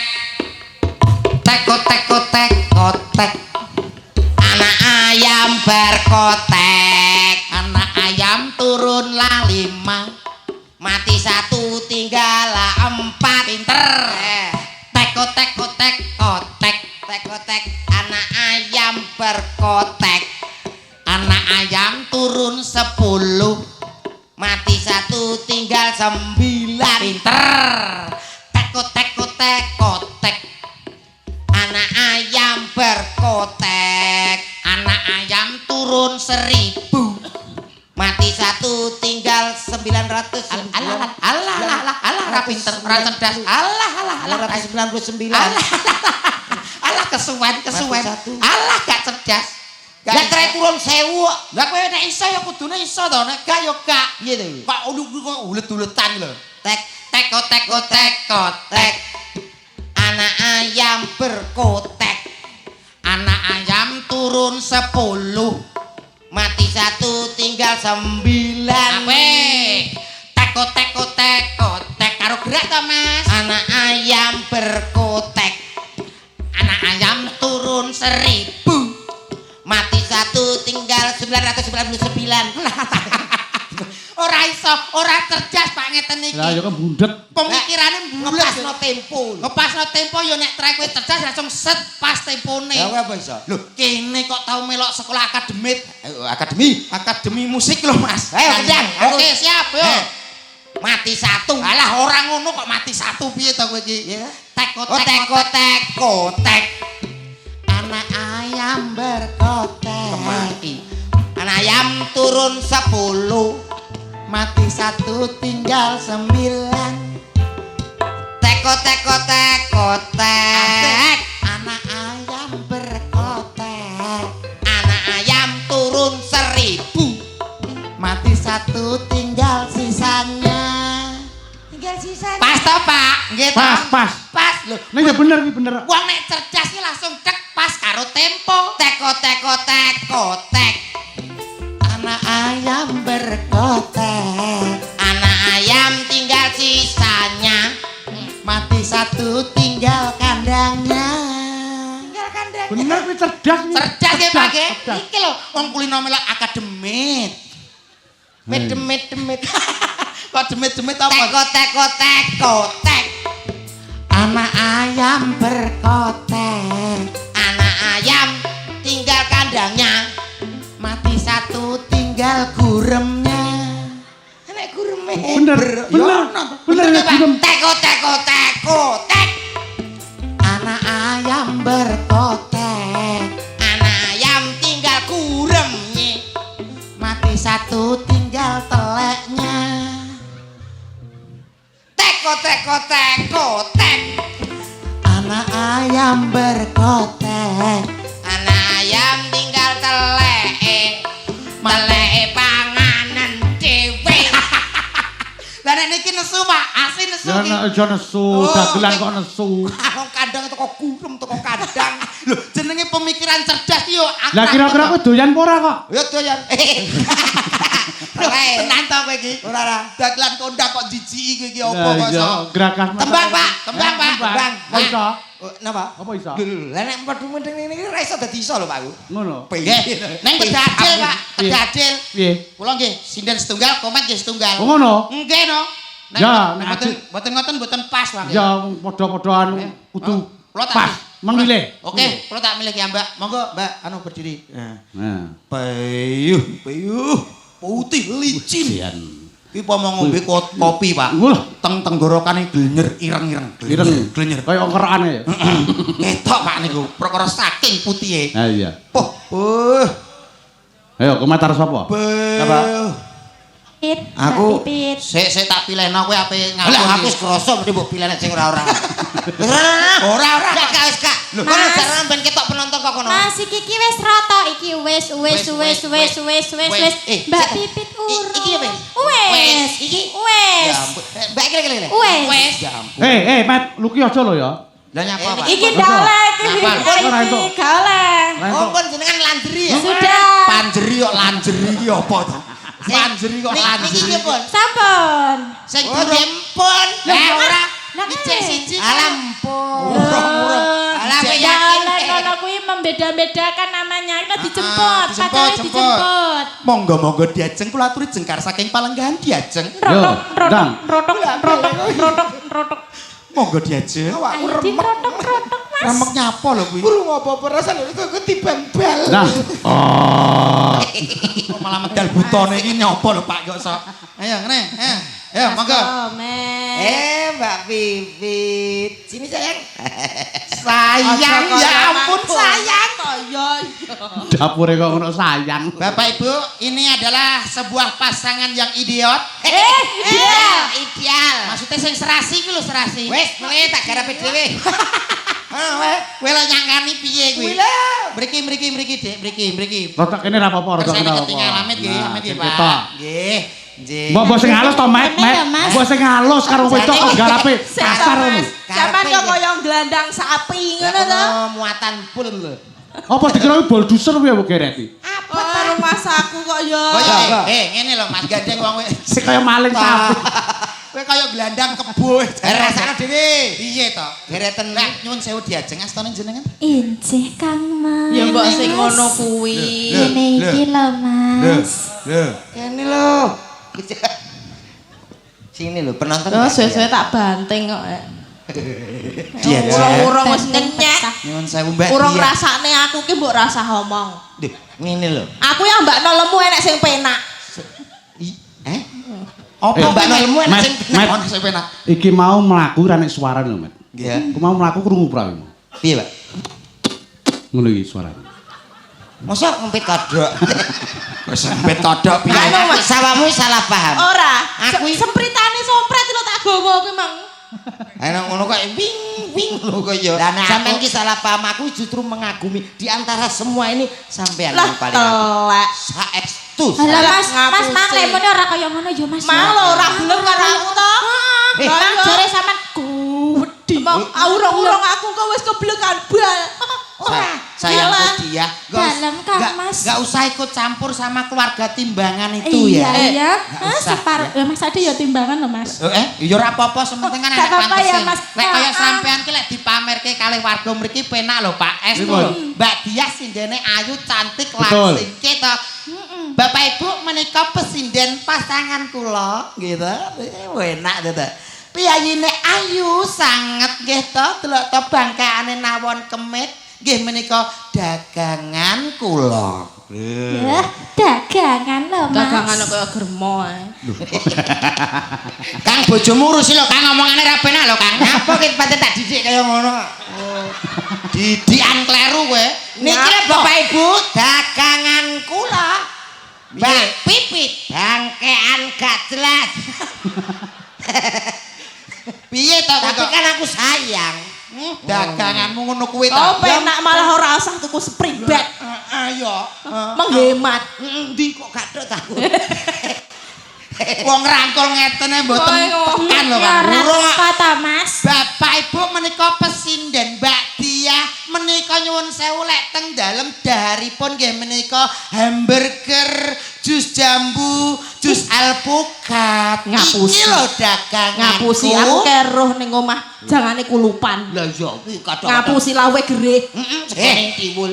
Teko teko teko tek. Anak ayam berkotek. Anak ayam turun lah 5. Mati 1 tinggal 4. Pinter. Teko teko teko tek. Kotek anak ayam berkotek. Anak ayam turun 10. Mati 1 tinggal 9. Pinter. Teko teko teko tek. Anak ayam berkotek. Anak ayam turun 1000. Mati 1 tinggal 900. Alah, ora pinter, ora cerdas. Alah. 999. Alah kesuwen. Mati satu. Alah gak cerdas. Lah trek turun 1000. Lah kowe nek iso ya kudune iso to, nek gak ya gak. Piye to? Kok ulet-uletan lho. Tek Teko teko teko tek. anak ayam berkotek. Anak ayam turun 10. Mati 1 tinggal 9. Ape? Teko teko teko tek karo gerak to, Mas. Anak ayam berkotek. Anak ayam turun 1000. Mati 1 tinggal 999. Ora iso, ora cerdas Pak ngeten iki. Lah ya kan bundet. Pemikirane bulet. Ngepasno tempo. Ngepasno tempo yo nek trek kowe cerdas langsung set pas tempone. Ya apa iso? Lho, kene kok tau melok sekolah akademik. Akademi. Akademi musik lho, Mas. Ayo, Kejang. Oke, siap yo. Mati 1. Alah ora ngono kok mati 1 piye to kowe iki? Ya. Teko Kotek teko kotek kotek. anak ayam berkotek. Kemati. Anak ayam turun 10. Mati 1 tinggal 9. Teko teko teko tek. Anak ayam berkotek. Anak ayam turun 1000. Mati 1 tinggal sisanya. Tinggal sisanya. Pas to, Pak? Nggih to? Pas. Pas lho. Nek ya bener iki bener. Wong nek cerdas ki langsung tek pas karo tempo. Teko teko teko tek. Anak ayam berkotek. Anak ayam tinggal sisanya. Mati 1 tinggal kandangnya. Tinggal kandang. Bener kuwi cerdas iki. Cerdas ya Pak nggih. cerdas. Iki lho wong kulino melok akademik. Medemit. Kok demit-demit apa? Teko. Anak ayam berkotek. Anak ayam tinggal kandangnya. Mati satu tinggal guremnya. Enek gureme. Bener. Bener gurem. Teko. Anak ayam berkotek. Anak ayam tinggal guremnya. Mati satu tinggal teleknya. Teko. Anak ayam berkotek. Anak ayam tinggal telek. Telek panganan dhewe. Lah nek niki nesu, Pak. Asin nesu Ya iki. nek aja nesu, dagelan kok nesu. Kalau kandang teko gurem teko kandang. Lho, jenenge pemikiran cerdas yo. Lah kira-kira kowe doyan apa ora kok? Ya doyan. Tenan to kowe iki. Ora. Dagelan kondang kok jijiki kowe iki opo Lah kok iya, iso? gerakan Tembang, Pak. Tembang, Pak. Tembang. Kok iso? Napa? Apa iso? Lah nek padha mendeng ini ra iso dadi iso lho, Pak. Ngono. Nggih, neng pedadil, Pak. Piye? Pedadil. Piye? Kula nggih sinden setunggal, komat nggih setunggal. Oh ngono. Nggih no. Ya, nek mboten ngoten mboten pas, Pak. Ya padha-padha anu kudu Kula tak pas memilih. Oke, kula tak milih ya, Mbak. Monggo, Mbak, anu berdiri. Nah, Peyuh, putih licin. jian. Iki apa mau ngombe kopi, Pak? Wah, Tenggorokane glenyer ireng-ireng. ireng. Glenyer. Kaya ngerakane ya. Ketok, Pak niku. Perkara saking putihe. Ha iya. Ayo komentar sapa? Apa? Pit, Aku Pit. sik tak pilihno kowe ape ngapun. Lah aku wis krasa mesti mbok pilih nek sing ora-ora. Ora. Wis Kak. Lho, kono Mas. jarang ben ketok penonton kok kono. Mas iki wis rata, iki wis. Mbak Pipit urung. Iki ya, wis? Wis. Iki? Wis. Ya ampun. Mbak kira-kira. Wis. Ya ampun. Mat, Luki aja lho ya. Lah nyapa, Pak? Iki dalek iki. Napa? Ora Iki entuk. galeh. Oh, kon jenengan landri ya? Sudah. Panjeri kok lanjeri iki apa to? Panjeri kok Niki lanjeri. pun. Sampun. Sing Oh, durung rempon. ora. Lah Iki kan. siji. Alampun. Murah. Alah, Cek yakin. Dalek kono kuwi membeda-bedakan namanya. Kita dijemput, dijemput, pacarnya jemput. dijemput. Monggo diajeng kula aturi jengkar saking Palenggahan diajeng. Dang. Rotok. Monggo diajeng. Ayo di rotok, Mas. Remek nyapa lho kuwi. Burung apa-apa rasane kok ketibang bal. Dang. Oh. Kok malah medal butone iki nyapa lho Pak kok sok. Ayo ngene. Ayo monggo. Mbak Pipit. Sini sayang. Sayang ya ampun sayang. Dapure kok ngono sayang. Bapak Ibu, ini adalah sebuah pasangan yang idiot. Ideal. Maksudnya sing serasi iki lho serasi. Wes, mulai tak garape dhewe. Kowe lho nyangkani piye kuwi? Wila. Mriki, Dik, mriki. Rotok kene ra apa-apa, rotok Kersane kene apa. ketinggalan amit nggih, Nah, amit nggih, sing Pak. ketok. Nggih. Nggih. Mbok sing halus to, Mat. Ini ya, Mas. Mbok sing halus karo wedok kok garape kasar ngono. Sampeyan kok koyo gelandang sapi ngono to? Muatan full lho. Apa dikira bulldozer piye mbok gereti? Apa karo masaku kok yo. Kaya ngene lho Mas, gandeng wong kowe. Sing kaya maling sapi. Kowe kaya gelandang kebo. Rasane dhewe. Piye to? Gereten Lah nyuwun sewu diajeng astane jenengan. Injih Kang Mas. Ya mbok sing ngono kuwi. Ini iki lho Mas. Kene lho. Sini lho penonton. Oh, suwe-suwe tak banting kok. Diajeng. Urung wis nyenyek. Nyuwun sewu Mbak. Urung Diah. rasane aku ki mbok rasa omong. Duh, ngene lho. Aku yang mbak lemu enek sing penak. Apa Mbak Nolmu enak Mat, sing Mat. ono sing penak? Iki mau mlaku ra nek suarane lho, Mat. Nggih. Aku mau mlaku krungu pra. Piye, Pak? Ngono iki suarane. Mosok ngempit kodhok. Wis sempet kodhok piye? Anu sawamu salah paham. Ora. Aku iki- Sempritane sompret lho tak gowo kuwi mang. Enak ngono kok wing lho kok ya. Sampeyan ki salah paham, aku justru mengagumi di antara semua ini sampean Lah yang paling telek. saestu. Alah Mas, ngapusi. Mang lemone ora kaya ngono ya Mas. Mang lho ora gelem karo aku to. Mang jare sampean gudi. Urung-urung aku kok wis keblekan bal. Sayangku dia. Dalam Kang Mas. Gak usah ikut campur sama keluarga timbangan itu ya. Iya. Nggak usah, Separuh. Ya Mas ada ya timbangan lho Mas. Ya ora apa-apa, sementing kan Gak enak apa-apa ya, pantesin. Mas. Lek kaya Ah. sampean ki lek dipamerke kalih warga mriki penak lho Pak Es lho. Mbak Diah sindene ayu, cantik, Betul. langsing to. Bapak Ibu menika pesinden pasangan kula gitu. Enak to. Piyayine ayu sanget nggih to, delok to bangkaane nawon kemit nggih menika dagangan kula. Ya, dagangan lho, Mas. Dagangan kaya germo ae. Kang bojomu urus lho, Kang ngomongane ra penak lho, Kang. Apa ki pancen tak didik kaya ngono. Didikan kleru kowe. Niki lho Bapak Ibu, dagangan kula. Mbak Pipit, bangkean gak jelas. Piye to Tapi kok kan aku sayang. daganganmu ngono kuwi to? Oh, penak malah ora usah tuku spribet. Ayo. Menghemat. Endi kok gak tok aku. Wong rangkul ngetene mboten tekan lho Ya Kang. ora Urung kata Mas. Bapak Ibu menika pesinden Mbak Diah menika nyuwun sewu lek teng dalem daharipun nggih menika hamburger, jus jambu, jus alpukat. Ngapusi. Iki lho dagangan. Ngapusi aku keruh ning omah jangane kulupan. Lah iya kuwi kadang. Ngapusi lawe gerih. Segone tiwul.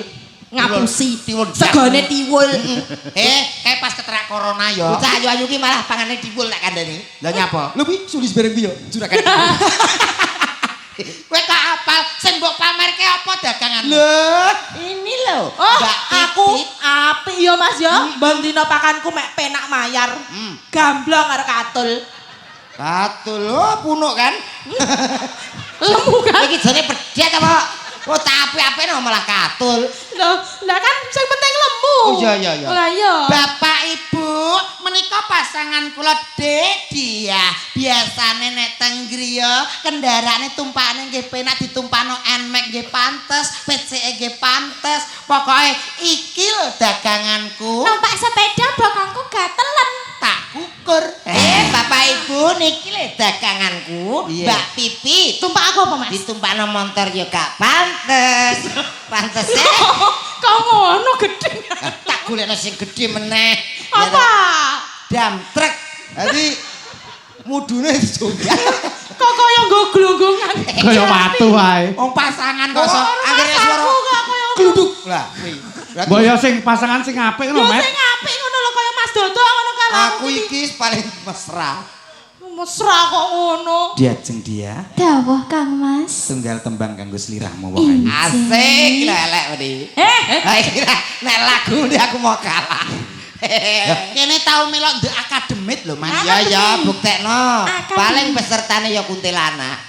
Ngapusi. Tiwul. Segone tiwul. Kayak pas keterak corona ya. Bocah ayu-ayu ki malah pangane tiwul tak kandhani. Lah nyapa? Lho kuwi sulis bareng piye? Juragan. Kowe kok apal sing mbok pamerke apa dagangan? Lho, ini lho. Oh, Mbak aku Pipit. apik ya Mas ya. Ben dina pakanku mek penak mayar. Gamblong karo katul. Katul lho punuk kan. Lemu kan? Iki jane pedet apa? Oh, tak apik-apik malah katul. Lah kan sing penting lemu. Oh iya iya iya. Lah iya. Bapak Ibu, menika pasangan kula Diah. Biasane nek teng griya kendaraane tumpakane nggih penak ditumpakno Nmax nggih pantes, PCE nggih pantes. Pokoke iki lho daganganku. Numpak sepeda bokongku gatelen. Tak kukur. Bapak Ibu niki lho daganganku. Iya. Mbak Pipi. Tumpak aku apa Mas? Ditumpakno motor ya gak pantes. Pantes Kau ngono gedhe. tak golekno sing gedhe meneh. Apa? Dam truk. Dadi mudune dijombak. Kok kaya nggo glunggungan. Kaya watu wae. Wong pasangan kok Kok anggere swara aku kok kaya Gluduk. Lah kuwi. Mbok ya sing pasangan sing apik Lho ngono, Met. sing apik ngono lho kaya Mas Dodo ngono kan Aku iki paling mesra. mesra kok ngono. Diajeng dia Dawuh Kang Mas. tunggal tembang kanggo sliramu wae. Asik lelek wedi. Nek lagu ini aku mau kalah. kene tau melok The Academy lho Mas. Ya ya buktekno. Akan. Paling pesertane ya kuntilanak.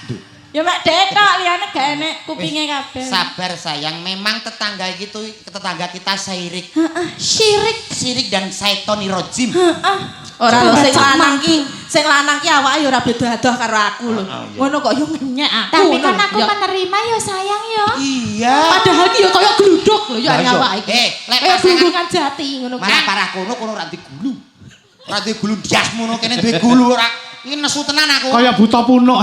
Ya mek detok liyane gak enek kupinge kabeh. Sabar sayang, memang tetangga gitu tetangga kita syirik. Syirik dan saitoni rojim. Ora lho sing Baca lanang mangki. sing lanang ki awake ya ora beda-adoh karo aku lho. Ngono kok yo ngenyek aku. Tapi ngono kan lho. aku Ya. menerima ya sayang ya. Iya. Padahal ki yo kaya gluduk lho ya awake iki. Lek Kaya pasangan glunggungan jati ngono ki. Malah parah kono ora digulu. ora duwe gulu ndiasmu ngono kene duwe gulu ora. Iki nesu tenan aku. Kaya buta punuk.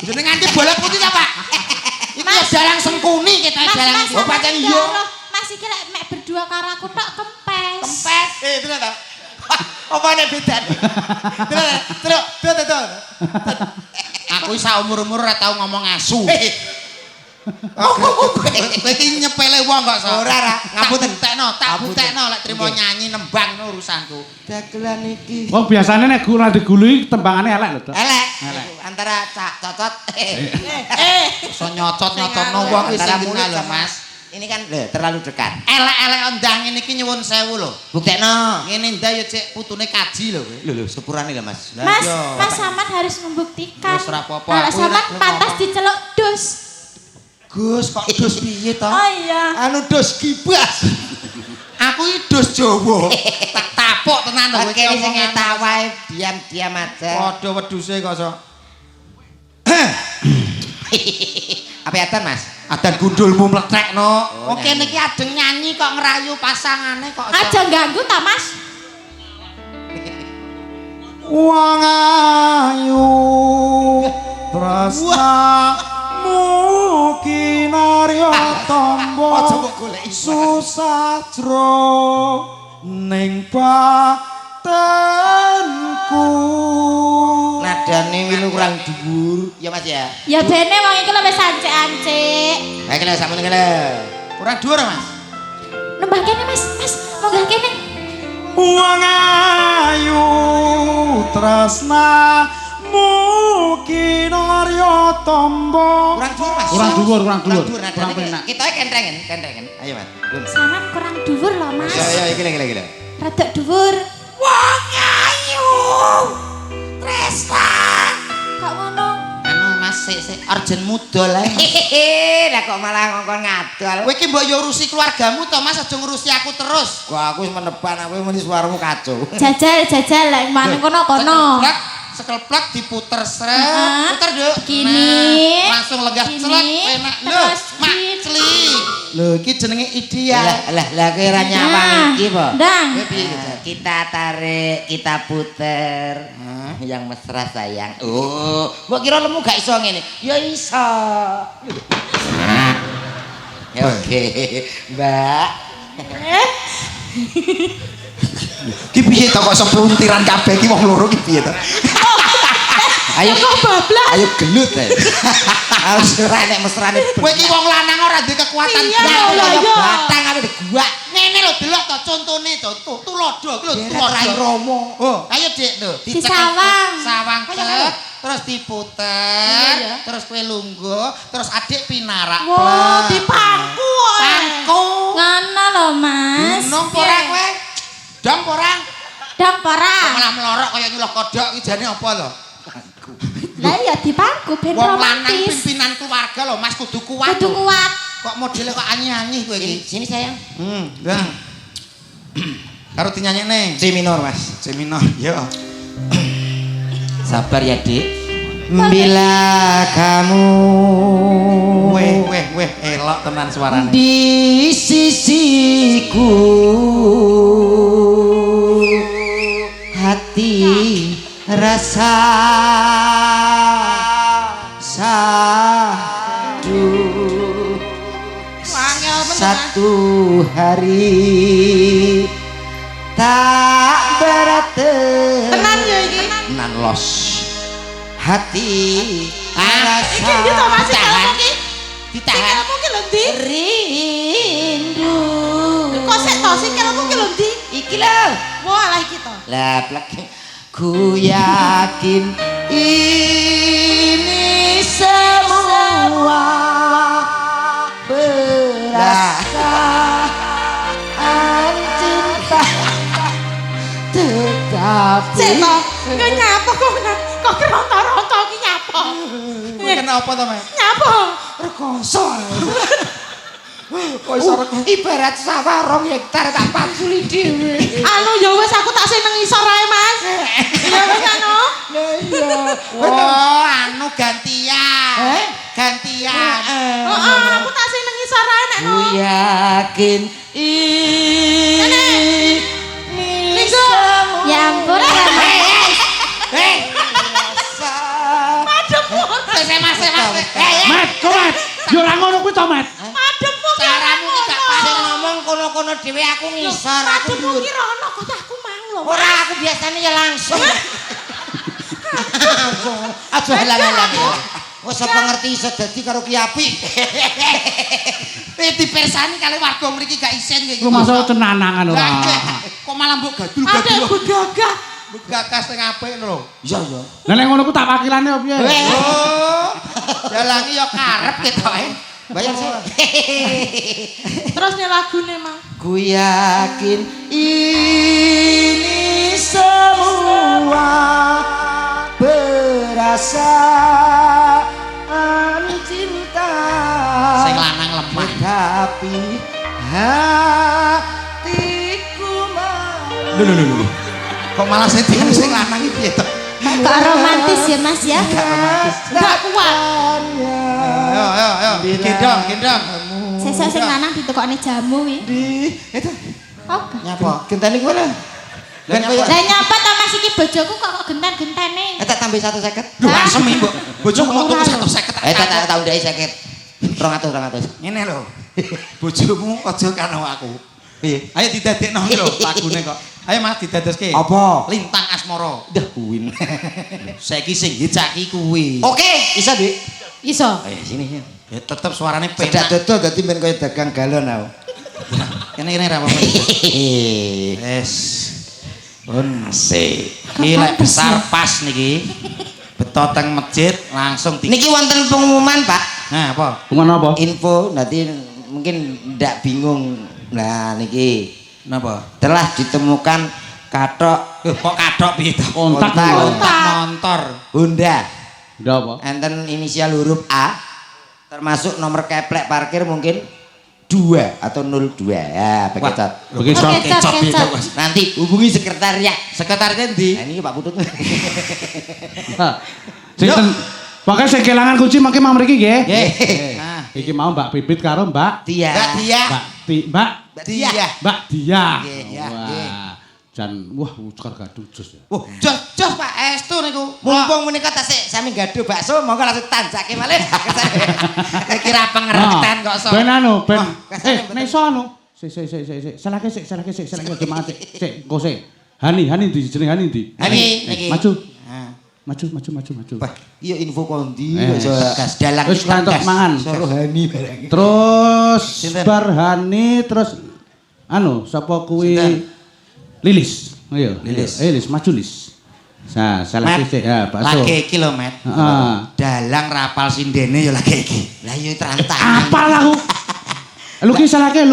Jeneng nganti bola putih ta, Pak? Iki ya dalang sengkuni kita dalang. Mas, Oh, pancen iya. Mas iki lek mek berdua karo aku tok kempes. Kempes. Terus ta? Apa nek bedane? Terus. Aku isa umur-umur ora tau ngomong asu. Kowe iki nyepele wong kok so. Ora, ngapunten. Tak butekno lek trimo nyanyi nembang no urusanku. Dagelan iki. Wong biasane nek ora digului tembangane elek lho, Dok. Elek. Antara cak cocot. Iso nyocot-nyocotno wong wis Antara sing mulut lho, sama- Mas. Ini kan terlalu dekat. Elek-elek ondang ngene iki nyuwun sewu lho. Buktekno. Ngene ndak yo cek putune kaji lho kowe. Lho sepurane lho Mas. Mas, Mas Samad harus membuktikan. Wis ora apa-apa, Kalau aku Samad ora- pantas diceluk dus. Gus kok dus piye to? Oh iya. Anu dus kibas. Aku iki dus Jawa. Tak tapuk tenan to kowe Oke sing omongan. eta wae diam-diam aja. Padha wedhuse kok so. Apa atan Mas? Adan gundulmu mlethekno. Oke niki adeng nyanyi kok ngerayu pasangane kok. Aja ganggu ta, Mas. Wong ayu tresnamu kinarya tombo Aja mbok goleki. susatro ning batenku. Nadane wilu kurang dhuwur. Ya Mas ya. Ya bene wong iki lho wis ancek-ancek. Baik lho sakmene kene. Kurang dhuwur Mas. Nembah kene, Mas. Mas, munggah kene. wong ayu tresnamu kinarya tamba. Kurang dhuwur, Mas. Kurang dhuwur. Kurang Kurang dhuwur. penak. Kita kentengen. Ayo, Mas. Saman kurang dhuwur loh, Mas. Ya, gila. Rada dhuwur. Wong ayu tresna. Kok ngono? Anu Mas sik urgent mudol ae. Lah kok malah ngongkon ngadol. Kowe iki mbok yo urusi keluargamu to Mas, aja ngurusi aku terus. Wah, aku wis meneban aku muni suaramu kacau. Jajal lek mana kono-kono. Sekelplek diputer sret, Heeh. puter Duk. Gini. Nah, langsung legah Gini. celek, enak. Lho, Terus Mak gini. Cli. Lho, iki jenenge ideal. Lah kowe ora nyawang iki po. Ndang. Kita tarik, kita puter. Yang mesra sayang. Oh, mbok kira lemu gak iso ngene. Ya iso. Ya oke, Mbak. Ki piye to kok sepluntiran kabeh ki wong loro ki piye to? Ayo Kok bablas? ayo gelut ae. Harus ora nek mesrane. Kowe iki wong lanang ora duwe kekuatan Iya, blak. lah, iya. Batang ape gua. Ngene lho delok to contone to, tulodo iki lho Rai Romo. Oh, ayo Dik lho, Disawang. Sawang Kaya cek, terus diputer, Iya, ya. terus kowe lungguh, terus adik pinarak. Wah, plek. dipangku kok. Pangku. Ngono loh, Mas. Gunung porang kowe. Dong porang. Dong parang. Malah melorok kaya nyuluh kodhok iki jane apa lho? Lah ya dipangku ben Wong lanang romantis. pimpinan keluarga lho, Mas kudu kuat. Kudu lho. kuat. Kok modele kok anyi-anyi kowe iki? Sini sayang. Dah. Karo dinyanyekne. C minor, Mas. C minor. Yo. Sabar ya, Dik. Bila kamu Weh, elok tenan suarane. di sisiku, hati rasa sadu. Satu hari tak bertemu. Tenan ya iki. Tenan los. Hati Iki ndi to Mas kelmu iki? Ditahan. Kelmu ki lho ndi? rindu. Kok sik to sing kelmu ki lho ndi? Iki lho. Wah, lah iki to. Lah plek. Ku yakin ini semua perasaan cinta, tetapi Sik to. Kok nyapa kok keronto-ronto ki nyapa? Kowe kenapa to, Mas? Nyapa? rekoso. Kok iso rek. Ibarat sawah 2 hektar tak panculi dhewe. Anu ya wis aku tak seneng isor ae, Mas. Ya wis anu. Lah iya. Oh, anu gantian. Gantian. Heeh, aku tak seneng isor ae nek Ku yakin ini semua Ya ampun. Mas. Mat, kok Mat? Yo ora ngono kuwi to, Mat. Mademmu ki Caramu ki gak pas. Sing ngomong kono-kono dhewe aku ngisor aku Mademmu dhuwur. ki rono kok aku mang lho. Ora aku biasanya ya langsung. Aja halang-halang. Wes apa ngerti iso dadi karo ki apik. Dipersani kali warga mriki gak isen kowe iki. Ku masuk cenanangan ora. Lah, kok malah mbok Adek gadul-gadul. begagah. Gagas sing apik lho. Iya iya. Lah nek ngono ku tak wakilane opo piye? Oh, dalangi ya karep ketoke. Bayar saya. Terus nih lagune, Mang. Ku yakin ini semua perasaan cinta. Sing lanang lemah. Tapi hatiku malu. Lho. Kok malah sing lanang iki piye to? Kok romantis ya, Mas ya? Enggak kuat. Ayo. Gendong. Sesuk sing lanang ditukokne jamu kuwi. Itu Apa? nyapa? Genteni kowe lah. Lah Lah nyapa to Mas iki bojoku kok genten-gentene. tak tambah 150. Lho, asem iki, Mbok. Bojoku mau tuku 150. Tak tahu ndek 50. 200. Ngene lho. Bojomu aja karo aku. Piye? Ayo didadekno lho lagune kok. Ayo Mas didadoske. Apa? Lintang Asmara. Dah kuwin. Saiki sing hitsaki kuwi. Oke, bisa, Dik. Iso. Ayo sini ya. Ya tetep suarane Sedak penak. dodol dadi ben kaya dagang galon aku. Kene ra apa-apa. Hehehe. Wes. Asik. Iki lek besar pas niki. Beto teng masjid langsung Niki wonten pengumuman, Pak. Nah, apa? Kemana apa? Info nanti mungkin ndak bingung. Nah, niki Napa? telah ditemukan kathok Kok kathok piye to? Kontak. Motor. Honda. Udah apa? Enten inisial huruf A termasuk nomor keplek parkir mungkin 2 atau 02 ya begitu. Begitu. Kecap piye to, Mas? Nanti hubungi sekretariat. Sekretariat ndi? Nah, ini Pak Putut. Sinten? Pokoke sing kelangan kunci mangke mang mriki nggih. Nggih. Nah, Iki mau Mbak Pipit karo Mbak Dia. Mbak Dia. Mbak Dia. Mbak Dia. Nggih, ya, Wah. Jan wah cekar gaduh jos ya. Oh, jos Pak Estu niku. Mumpung menika tasik sami gaduh bakso monggo langsung tanjake malih. Kira pengertian kok sok. Ben anu, ben. kasane bener. Nek iso anu. Sik. Salake sik gimana sik. Sik, engko sik. Hani ndi jeneng Hani ndi? Hani niki. Maju. Nah. Maju. Wah, iya info kondi Eh, iso gas dalang Wis kantok mangan. Soro Hani barang. Terus Sinten? bar Hani terus anu sapa kuwi Sinten? Lilis. Ayo. Lilis. Lilis maju Lis. Nah, salah Mat, sik ya, bakso. Lagi kilomet. Heeh. Dalang rapal sindene ya lagi iki. Lah iya terantang. Apal aku. Luki salake.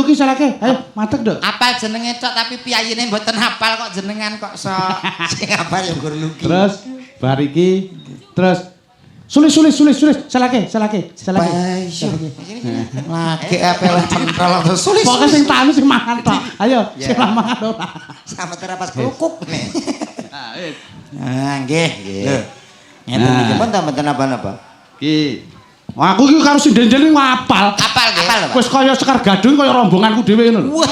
Ayo, matek dok. Apal jenenge cok tapi piyayine mboten hafal kok jenengan kok sok. Sing apa yang gur luki. Terus bar iki terus sulis. Salake. Lagi apel central terus sulis. Pokoke sing tanu sing mangan tok. Ayo, sing mangan ora. Sama terapas krukuk nih. Nah, nggih. Lho. Ngeten Nah. iki pun mboten apa-apa. Ki. Wah, aku iki karo sinden-sinden ngapal. Apal nggih. Apal, Pak. Wis kaya sekar gadung kaya rombonganku dhewe ngono lho. Wah,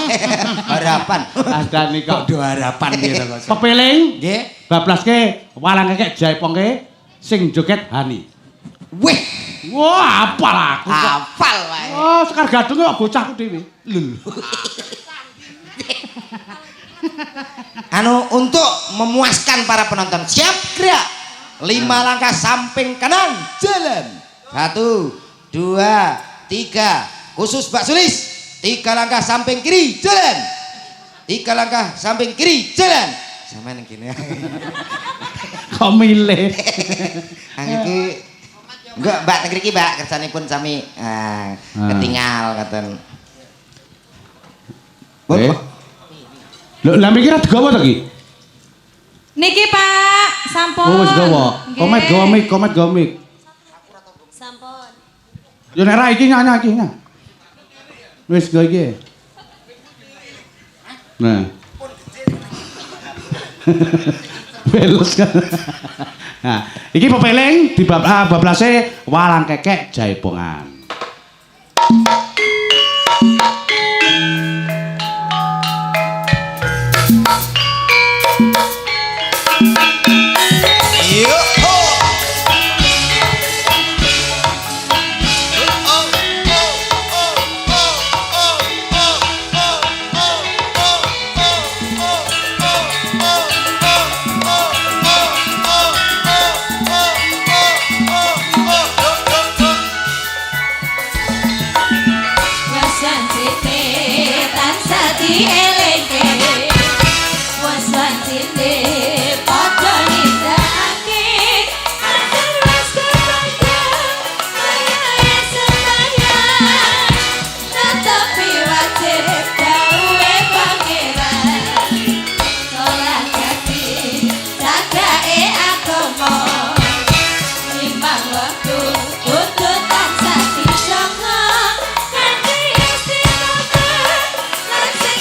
harapan. Adane kok Do harapan piye to kok. pepeling Nggih. bablaske walang kekek jaipongke sing joget Hani. Wih, Wah, apal aku kok. apal wae. Oh, sekar gadung kok bocahku dhewe. Anu untuk memuaskan para penonton siap gerak 5 langkah samping kanan jalan 1 2 3 khusus Mbak Sulis 3 langkah samping kiri jalan 3 langkah samping kiri jalan sama yang gini ya Kok milih. iki enggak Mbak negeri iki Mbak kersanipun sami ketinggal katen Lho, lah mikir digawa ta ki? Niki Pak, sampun. Oh, wis gawa. Nggih. Komet gomik. Sampun. Yo nek ra iki nyanyi iki nya. Wis go iki. Nah. Belos kan. Nah, iki pepeling di bablase walang kekek jaipongan. Sing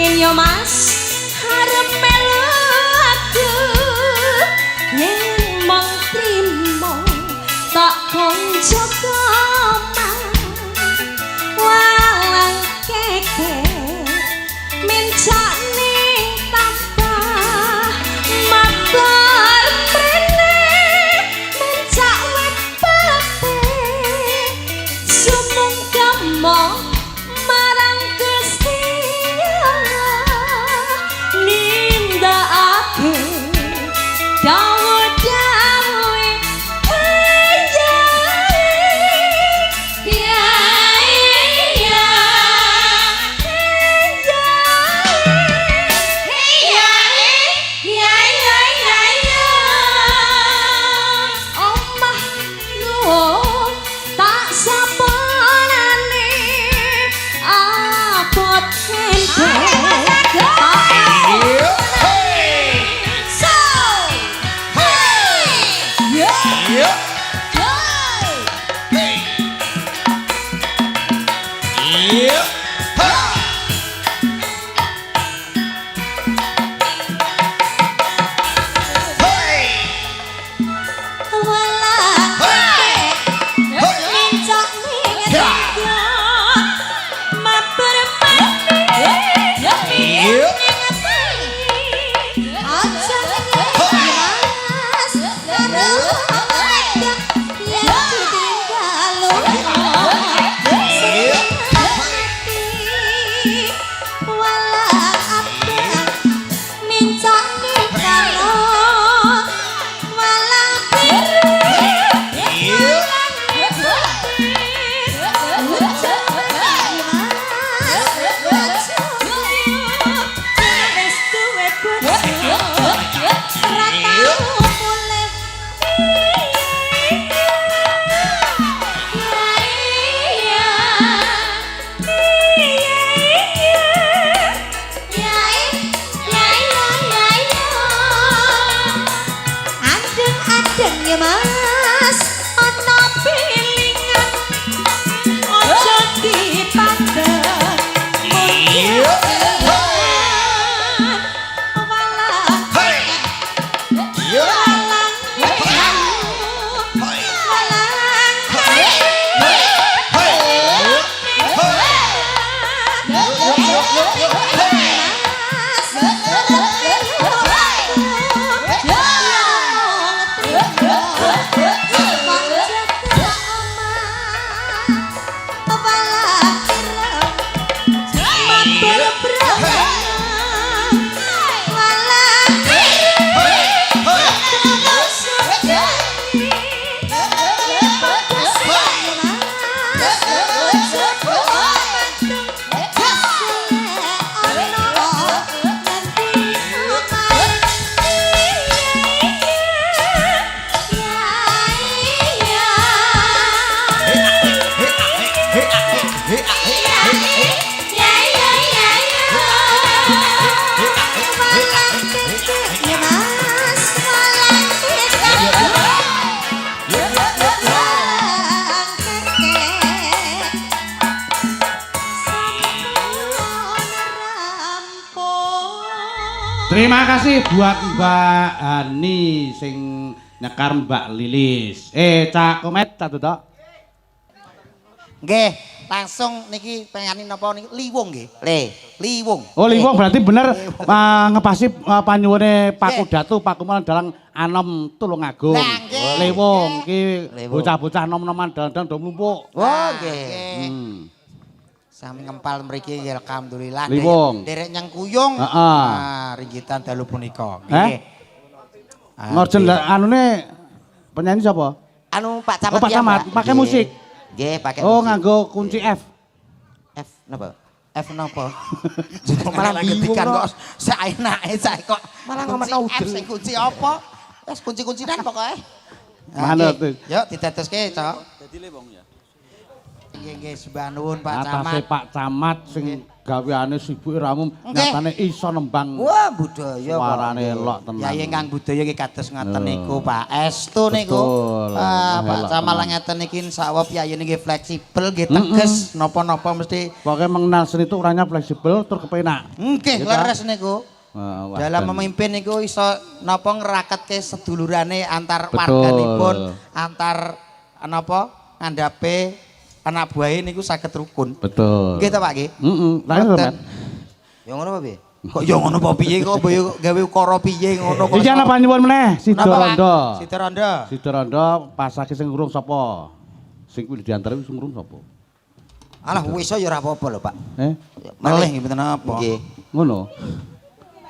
Kenging yo Mas harep melu aku yen mong trimo tak konco kamang walang keke mencak ning tampah mabar mrene mencak wet pate sumung gamong marang Gusti Allah nindakake dawuh-dawuhe tak saponane abot Mas, ana pilingan aja dipandang Terima kasih buat Mbak Ani sing nyekar Mbak Lilis. Cak Komet satu tok. Nggih, langsung niki pengen napa niki liwung nggih. Liwung. Oh, liwung berarti bener ngepasi panyuwune Pak Kudatu, Pak Kumal dalang Anom Tulungagung. Liwung iki bocah-bocah nom-noman dalang do mlumpuk. Oh, nggih. Sami ngempal mriki ya alhamdulillah. Liwung. Derek nyang kuyung. Heeh. Ringgitan dalu punika. Nggih. Ngorjen anune penyanyi sapa? Anu Pak Camat. Oh, Pak Camat, pakai musik. Nggih, pakai Oh, musik. nganggo kunci F. F napa? F napa? Malah ngetikan kok saenake sae kok malah ngomongno udel. Sing kunci apa? Wes kunci-kuncinan pokoke. Manut. Yuk diteteske, Cok. Dadi lewong ya. Nggih, nggih, sembah nuwun Pak Camat. Atase Pak Camat sing gaweane sibuk ramu nyatane iso nembang. Wah, budaya kok. Suarane elok tenan. Ya ingkang budaya nggih kados ngoten niku, Pak. Estu niku. Betul. Pak Elok Camal tenan. ngeten iki insyaallah piyayine nggih fleksibel, nggih teges, napa-napa mesti Pokoknya mengenal seni itu orangnya fleksibel, tur kepenak. nggih leres niku. Wah, Dalam dan- memimpin niku iso napa ngraketke sedulurane antar Betul. warganipun, antar napa ngandhape anak buahe niku saged rukun. Betul. Nggih ta, Pak nggih? Heeh, lha Ngoten. Ya ngono apa piye? Kok ya ngono apa piye kok boyo gawe ukara piye ngono kok. Iki ana panyuwun meneh, Sidoronda. Sidoronda. Sidoronda pasake sing ngurung sapa? Sing kuwi diantara sing ngurung sapa? Alah wis ya ora apa-apa lho, Pak. Melih nggih mboten apa. Nggih. Ngono.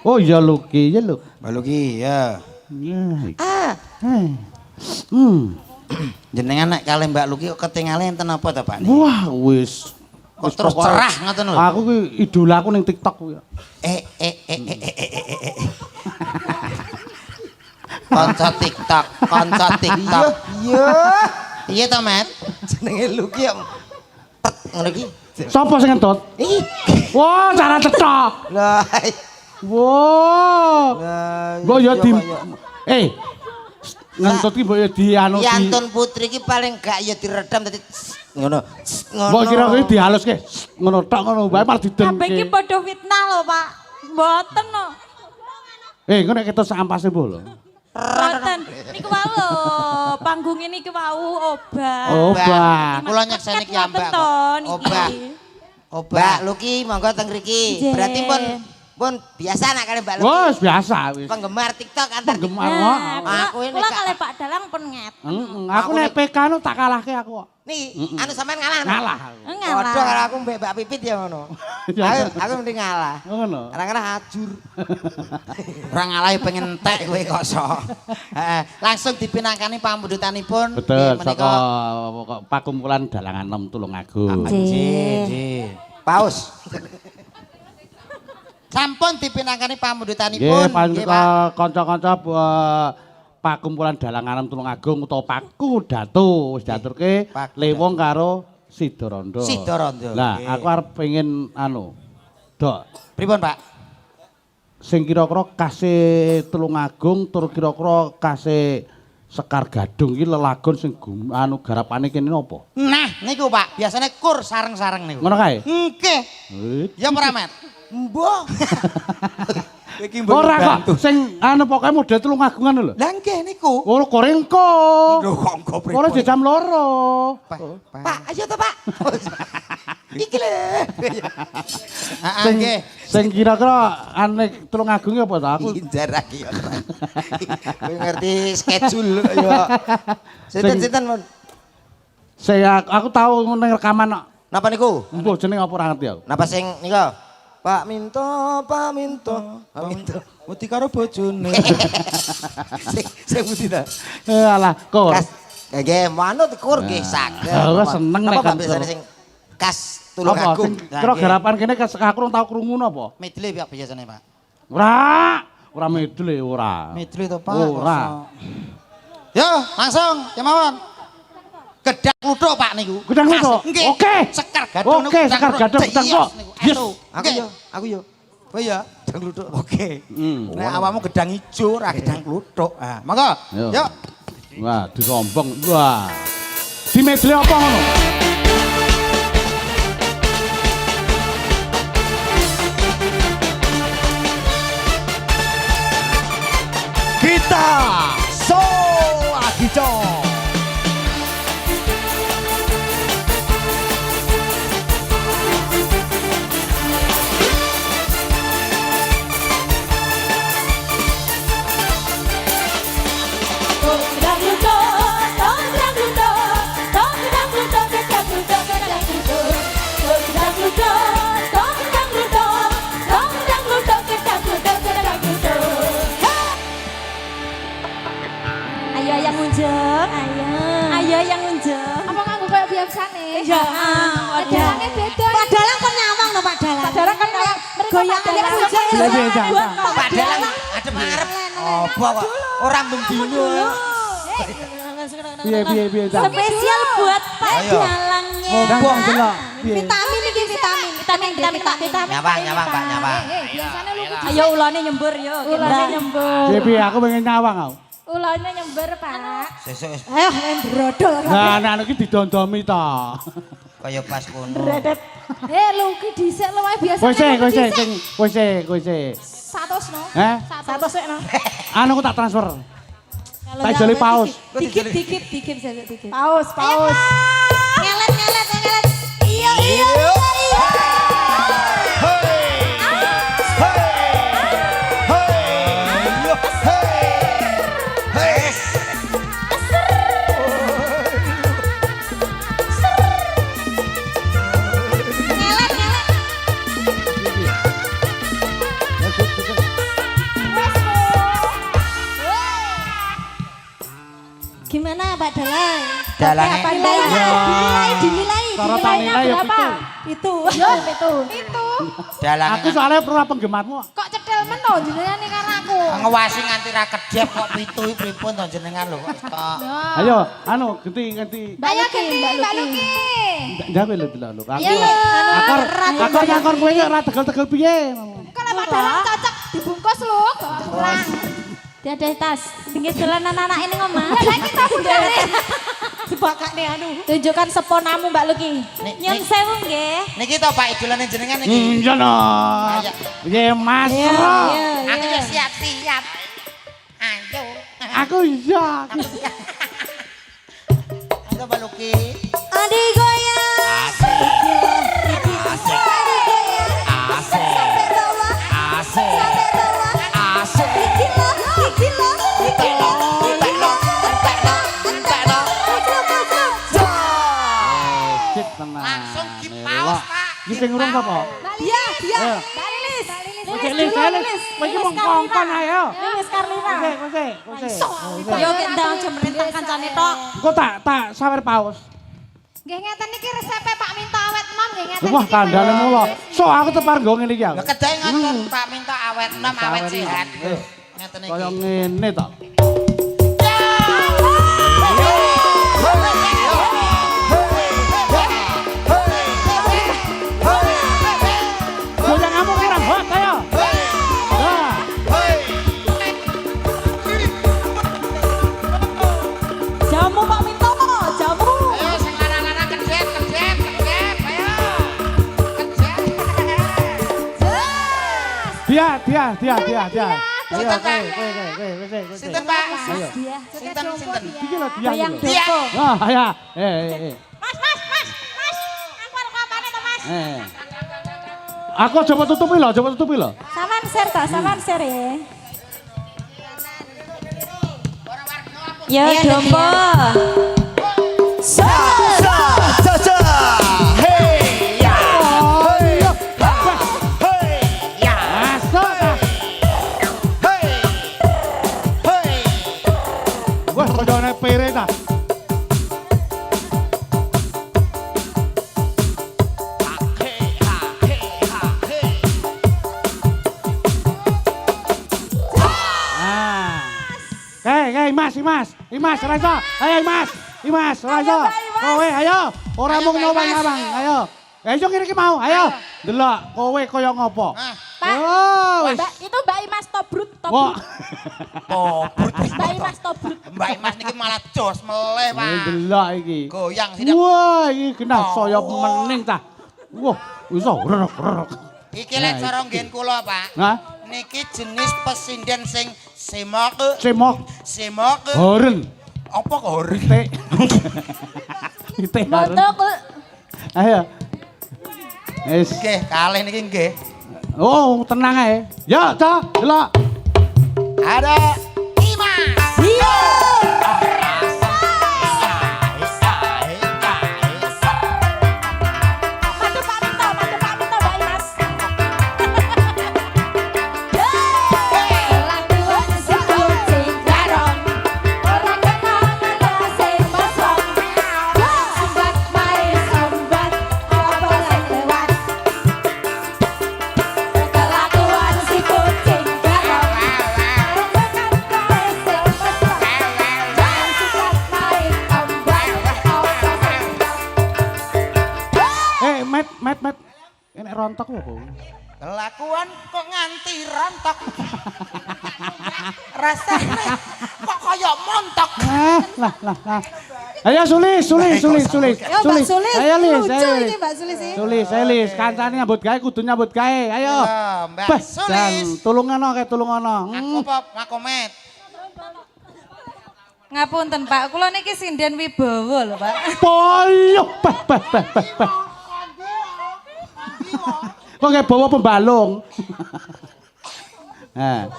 Oh iya Luki, ya Luk. Balu ki ya. Ya. Ah, Jenengan nek kalih Mbak Luki kok ketingale enten apa ta, Pak? Wah, wis. Kok terus cerah ngoten lho. Aku ki idolaku ning TikTok kuwi. Kanca TikTok, kanca TikTok. iya. Iya to, Mat? Jenenge Luki ya. Tet, ngono iki. Sopo sing ngentut? Ih. Wah, cara cetok. Lah. Wah. Lah. Mbok ya di iya, ngentut ki mbok ya dianu di. Yantun Putri ki paling gak ya diredam dadi ngono. Ngono. Mbok kira kuwi dihaluske. Ngono tok ngono wae malah Kabeh iki didengke. padha fitnah lho, Pak. Mboten no. Engko nek ketok sak ampase mbok lho. Mboten. Niku wau lho, panggung ini ki wau obat. Obat. Kula nyekseni ki ambak. Ngoten to niki. Obat. Mbak Obat. Luki monggo teng mriki. Nggih. Berarti pun biasa nak kali Mbak Luki. Wes biasa wis. Penggemar TikTok antar Penggemar. Nah, Aku ini kula Kak. kalih Pak Dalang pun nget. Aku nek PK nu tak kalahke aku kok. nih, anu sampean ngalah. Ngalah. Ngalah. Waduh kalau aku mbek Mbak Pipit ya ngono. Aku mending ngalah. Ngono. Kadang-kadang ajur. Ora ngalahi pengen entek kowe kok sok. Heeh, langsung dipinangkani pamundhutanipun. Betul, Nggih, saka pakumpulan Dalangan 6 Tulungagung. Nggih. Paus. Sampun dipinangkani pamundhutanipun. Nggih, Nggih, Pak. kanca-kanca pakumpulan Dalangan 6 Tulungagung utawa Paku Datu wis diaturke Paku lewong karo Sidoronda. Sidoronda, Lah, nggih. aku arep pengen anu. Dok, Pripun, Pak? sing kira-kira kasih Tulungagung tur kira-kira kasih Sekar Gadung iki lelagon sing anu garapane kene napa? Nah, niku Pak, biasanya kur sareng-sareng niku. Ngono kae? Nggih. Wih. Ya ora, Mat? Mbah. Iki Ora kok sing anu pokoke model Tulungagungan lho. Lah nggih niku. Oh, korengko. Lho kok engko Ora di jam 2. Pak, ayo to, Pak. Iki lho. Heeh, Sing nggih. sing kira-kira ane Tulungagung apa ta aku? Injar iki ya. Kowe ngerti schedule ya. Sinten-sinten, Mon? Saya aku tahu ning rekaman kok. Napa niku? Mbok jeneng apa ora ngerti aku. Napa sing nika? Pak Minto, Pak Minto, Pak Minto. Wedi karo bojone. Sing budi ta? Alah, kok. Kas, nggih, manut kur nggih saged. Aku seneng nek Napa Pak kan biasane tur. sing kas Apa Tulungagung? sing kira garapan kene aku rung tau krungu napa? Medley Pak biasane, Pak. Ora medley ora. Medley to, Pak. Ora. Yo, langsung, ya mawon. Gedang kluthuk Pak niku. Gedang kluthuk? Nggih. Oke. Sekar gadung Oke, Sekar Gadung, gedang kluthuk. Yes. Aku yo. Oh iya, gedang kluthuk. Oke. Hmm. Nek awakmu gedang ijo, ora gedang kluthuk. Ah, monggo. Yo. Yuk. Wah, dirombong. Wah. Di medley apa ngono? Kita so lagi cok. Ayo yang unjeng. Ayo yang unjeng. Apa nganggo koyo biasane? Ya, Padahal beda. Pak Dalang kan nyawang no Pak Dalang. Pak Dalang kan kayak goyangan Pak Dalang. unjeng. Lebih jangan. Pak Dalang adem arep. Apa kok ora mbendino. Piye ta? Spesial buat Pak Ayo. Dalang ya. Ngobong delok. Piye? Vitamin iki vitamin. Kita vitamin, vitamin. Nyawang, Pak, nyawang. Biasanya lu ayo ulane nyembur yo. Ulane nyembur. Debi aku pengen nyawang aku. Ulane nyembur, Pak. Sesuk Ayo main brodol. Nah, anak iki didondomi to. kaya pas kono. Redet. Lu ki dhisik lu wae biasa. Kowe sik. 100 no. Heh? 100 sik no. Anu aku tak transfer. Tak jeli paus. Dikit. Paus. Ngelet. Iya. Gimana Pak Dalang? Dalangnya- Apa dinilai? Cara tak nilai ya Itu. Dalang Aku soalnya pernah penggemarmu. Kok cedel meno jenengan nih karena aku. ngewasi nganti ra kedep kok pitu pripun to jenengan lho kok. Ayo, anu ganti. Mbak Luki. Jabe lho delok. Iya lho. Akor kowe ora tegel-tegel piye. Kalau Pak Dalang cocok dibungkus lho. Kurang. Dia ada tas. Pinggir dolanan anak ini ngomong. Lah kita budale. Dibakak nih anu. Tunjukkan seponamu Mbak Luki. Nyun sewu nggih. Niki to Pak idolane jenengan niki. Iya no. Ayo. Piye Mas? Aku ya siap-siap. Ayo. Aku iya. Ayo Mbak Luki. Adi goyang. Asik. Asik. Adi goyang. Asik. Sampai bawah. Asik. Sampai bawah. Asik. Gila. Entekno. Cek tenang. Langsung dipaus, Pak. Iki sing ngurung sapa? Dia. Eh. Mbak Lilis. Lilis. Kowe iki mung kongkon ayo. Lilis Karlina. Kowe. Yo gendang jemerintah kancane tok. Engko tak sawer paus. Nggih ngeten iki resepe Pak Minto awet enom nggih ngeten. Wah, kandhane mulo. Sok aku tepar nggo ngene iki aku. Lah kedae ngoten Pak minta awet enom awet sehat. Ngeten iki. Kaya ngene to. Goyang kamu kira hot ayo. Nah. Jamu Pak Minto, jamu. Ayo sing lanang-lanang kedep. Ayo. Kedep. Dia. Ayo, Sinten, Pak? kowe. Sinten Pak? Ayo. Dia. Sinten? Iki lho dia. Goyang iki lho. Joko. Ah, ya. Eh. Mas. Aku arep apane to, Mas? Aku coba tutupi lho. Saman share ya. Yo dombo. Masuk ta. Wah, kodone pere ta. Imas, Raisa. Ayo Imas, Raisa. Kowe ayo. Ora mung nyawang-nyawang, ayo. Ayo kene iki mau, ayo. Delok kowe kaya ngopo? Pak. Oh, Itu Mbak Imas Tobrut. Wah. Mbak Imas Tobrut. Mbak Imas niki malah jos meleh, Pak. Delok iki. Goyang sidak. Wah, iki genah saya mening ta. Wah, iso rek. Iki lek cara nggen kula, Pak. Hah? Niki jenis pesinden sing semok. Horen. Apa kok horen? Ite horen. Ayo. Wis. Nggih, kalih niki nggih. Oh, tenang ae. Ya, Cok, delok. Ada Imas. Iya. Madu Pak Minto, Mbak Imas. Lakuan si kucing garong, orang kenal ada sing mesong. Sambat main sambat, apa yang lewat. Kelakuan si kucing garong, orang kenal rontok apa? Kelakuan kok nganti rontok. Rasane kok kaya montok. Lah. Ayo Sulis. Yo Mbak Sulis. Ayo Lis, Lucu ayo, ini Lis. Mbak Sulis ini. Sulis, kancane nyambut gawe kudu nyambut gawe. Ayo. Mbak Bah, Sulis. Dan tulungono kae tulungono. Aku pop ngakomet. Ngapunten Pak, kula niki sinden Wibowo lho Pak. Poyo, bah. Kok nggak bawa pembalung? Nah,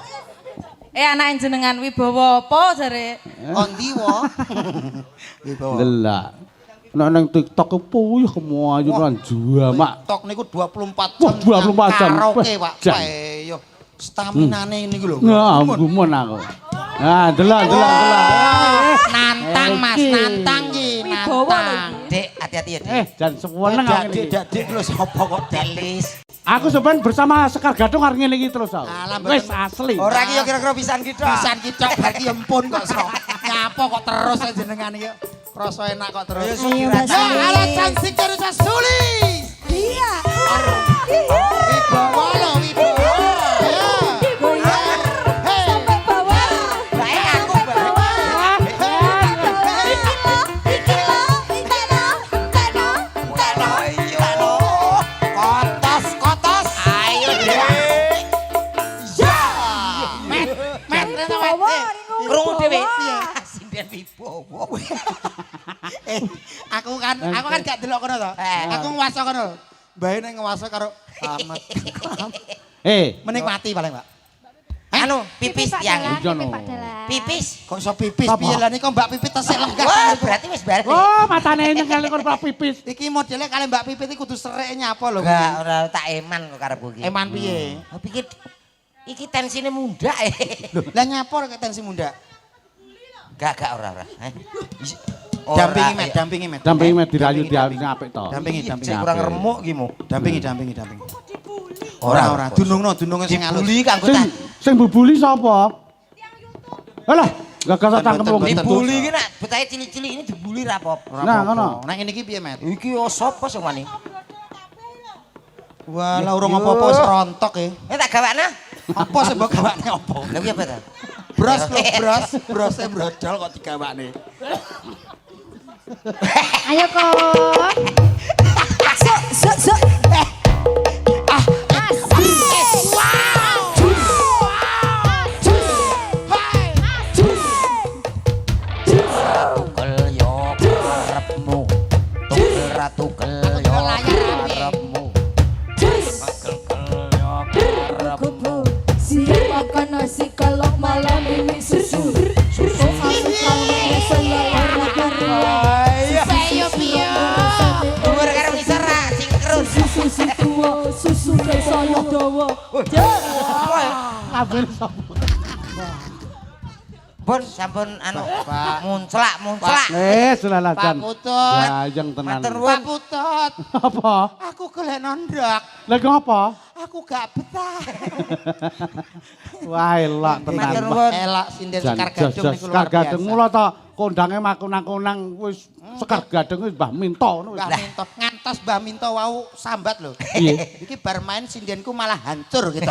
Anak jenengan Wibowo apa jare? Ondiwo. delak. Nek nang TikTok ku poyo kemuayu lan jamak. Tok niku 24 Wah, jam. 24 jam. Karaoke, Pak. Jam. Ayo. Staminane niku lho. Nah, gumun aku. Nah, delak. Nantang Mas, Iki. nantang ki, nantang. Dek, hati-hati ya, Dek. Jangan sewenang aku ini. Dik lho sapa kok Delis. Aku sebenarnya bersama Sekar Gadung arep ngene iki terus aku. Alah, mboten. Wis asli. Ora ki yo kira-kira pisan kita. Pisan kita berarti empun kok sok. Nyapa kok terus aja jenengan iki. Krasa enak kok terus. Ayo, Mbak Sulis. Halo cantik terus Sulis. Iya. Wibowo lho, Wibowo. Sampai bawah. Bae aku, Mbak. Iki lo. Kotos. Ayo, Dek. Ya. Met. Wibowo, Krungu dhewe. Wibowo. Piye? Sinden Wibowo. Aku kan gak delok kono to. Aku ngwaso kono. Bae nek ngwaso karo Ahmad. Menikmati paling, Pak. Anu, pipis yang. Pipis. Kok iso pipis Apa? piye lah niku Mbak Pipit tesik lenggah. Wah, berarti wis bareng. Oh, matane nyengkel kok ora pipis. Iki modelnya kali Mbak Pipit iki kudu sereke nyapa lho. Enggak, ora tak eman kok karepku iki. Eman piye? Aku pikir iki tensine muda. Lah nyapa rek tensi munda. Enggak ora. Dampingi met. Dampingi med dirayu dialune apik to. Dampingi. Cek kurang remuk iki mu. Dampingi. Ora. Dunungno sing alus. Dibuli kanggo tak. Sing bubuli sapa? Alah, gagas cangkem wong. Dibuli iki nak betahe cilik-cilik ini dibuli ra apa-apa. Nah, ngono. Nek ngene iki piye, Met? Iki sapa sing wani? Walah urung apa-apa wis rontok e. Tak gawakna. Apa sih mbok gawakne apa? Lah piye apa ta? Bros lho, brose brodol kok digawakne. Ayo kok. Sok. Tukel yo karepmu. Tukel ratu kel yo karepmu. Siap makan nasi kalau malam ini susu. Susu aku kawin selalu Sayo piyo. Umur karo ngisor ra singkrut. susu tua, susu saya dawa. Kabeh sapa? Pun sampun anu Pak. munclak. Selalah Pak jan. Putut. Gayeng tenan. Matur Pak nuwun. Putut. Apa? Aku golek nondok. Lah ngapa? Aku gak betah. Wah, elok tenan. Matur Pak. nuwun. Elak sinden Jan Sekar Gadung jas niku Sekar luar Gadung biasa. mula to kondange makunang-kunang wis Sekar Gadung wis Mbah Minto ngono wis. Mbah Minto, ngantos Mbah Minto wau sambat lho. Piye? Iki bar main sindenku malah hancur gitu.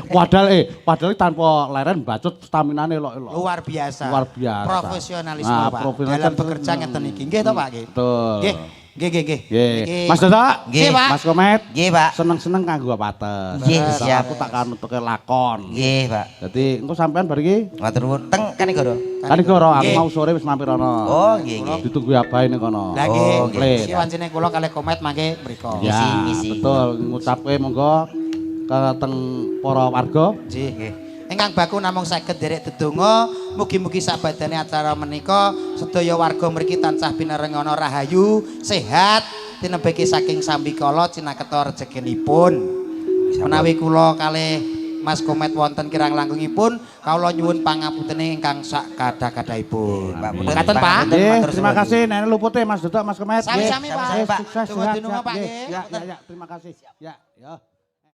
Padahal tanpa leren bacot staminane elok-elok. Luar biasa. Luar biasa. Profesionalisme Nah, Pak. profesionalisme. Dalam bekerja ngeten iki. Nggih to Pak nggih. Betul. Nggih. Nggih. Nggih. Mas Dodo, Nggih, Pak. Mas Komet, Nggih, Pak. seneng-seneng kanggo pates. Nggih, Betul, siap. Aku tak kanutuke lakon. Nggih, Pak. Dadi engko sampean bar iki Matur nuwun. Teng Kanigoro. kan iki ora aku Nggih. mau sore wis mampir ana. Oh, nggih, nggih. Ditunggu abahe ning kono. Lah nggih. Oh, nggih. Si wancine kula kalih Komet mangke mriku. Ya, Ngisi. betul ngucapke monggo keteng para warga. Nggih. Ingkang baku namung saged derek dedonga, mugi-mugi sabadane acara menika sedaya warga mriki tansah pinarengana rahayu, sehat, tinebeki saking sambikala cinaketa rezekinipun. Menawi kula kalih Mas Komet wonten kirang langkungipun, kawula nyuwun pangaputene ingkang sak kathah-kathahipun. Pak, Ngaten Pak. Nggih, Matur terima suwun. kasih Nenek Lupute Mas Dodo, Mas Komet. Sami-sami, Nggih. Pak. Nggih, Pak. Sukses Tunggu sehat, dinunga, sehat, Pak, nggih. nggih. Ya, terima kasih. Ya.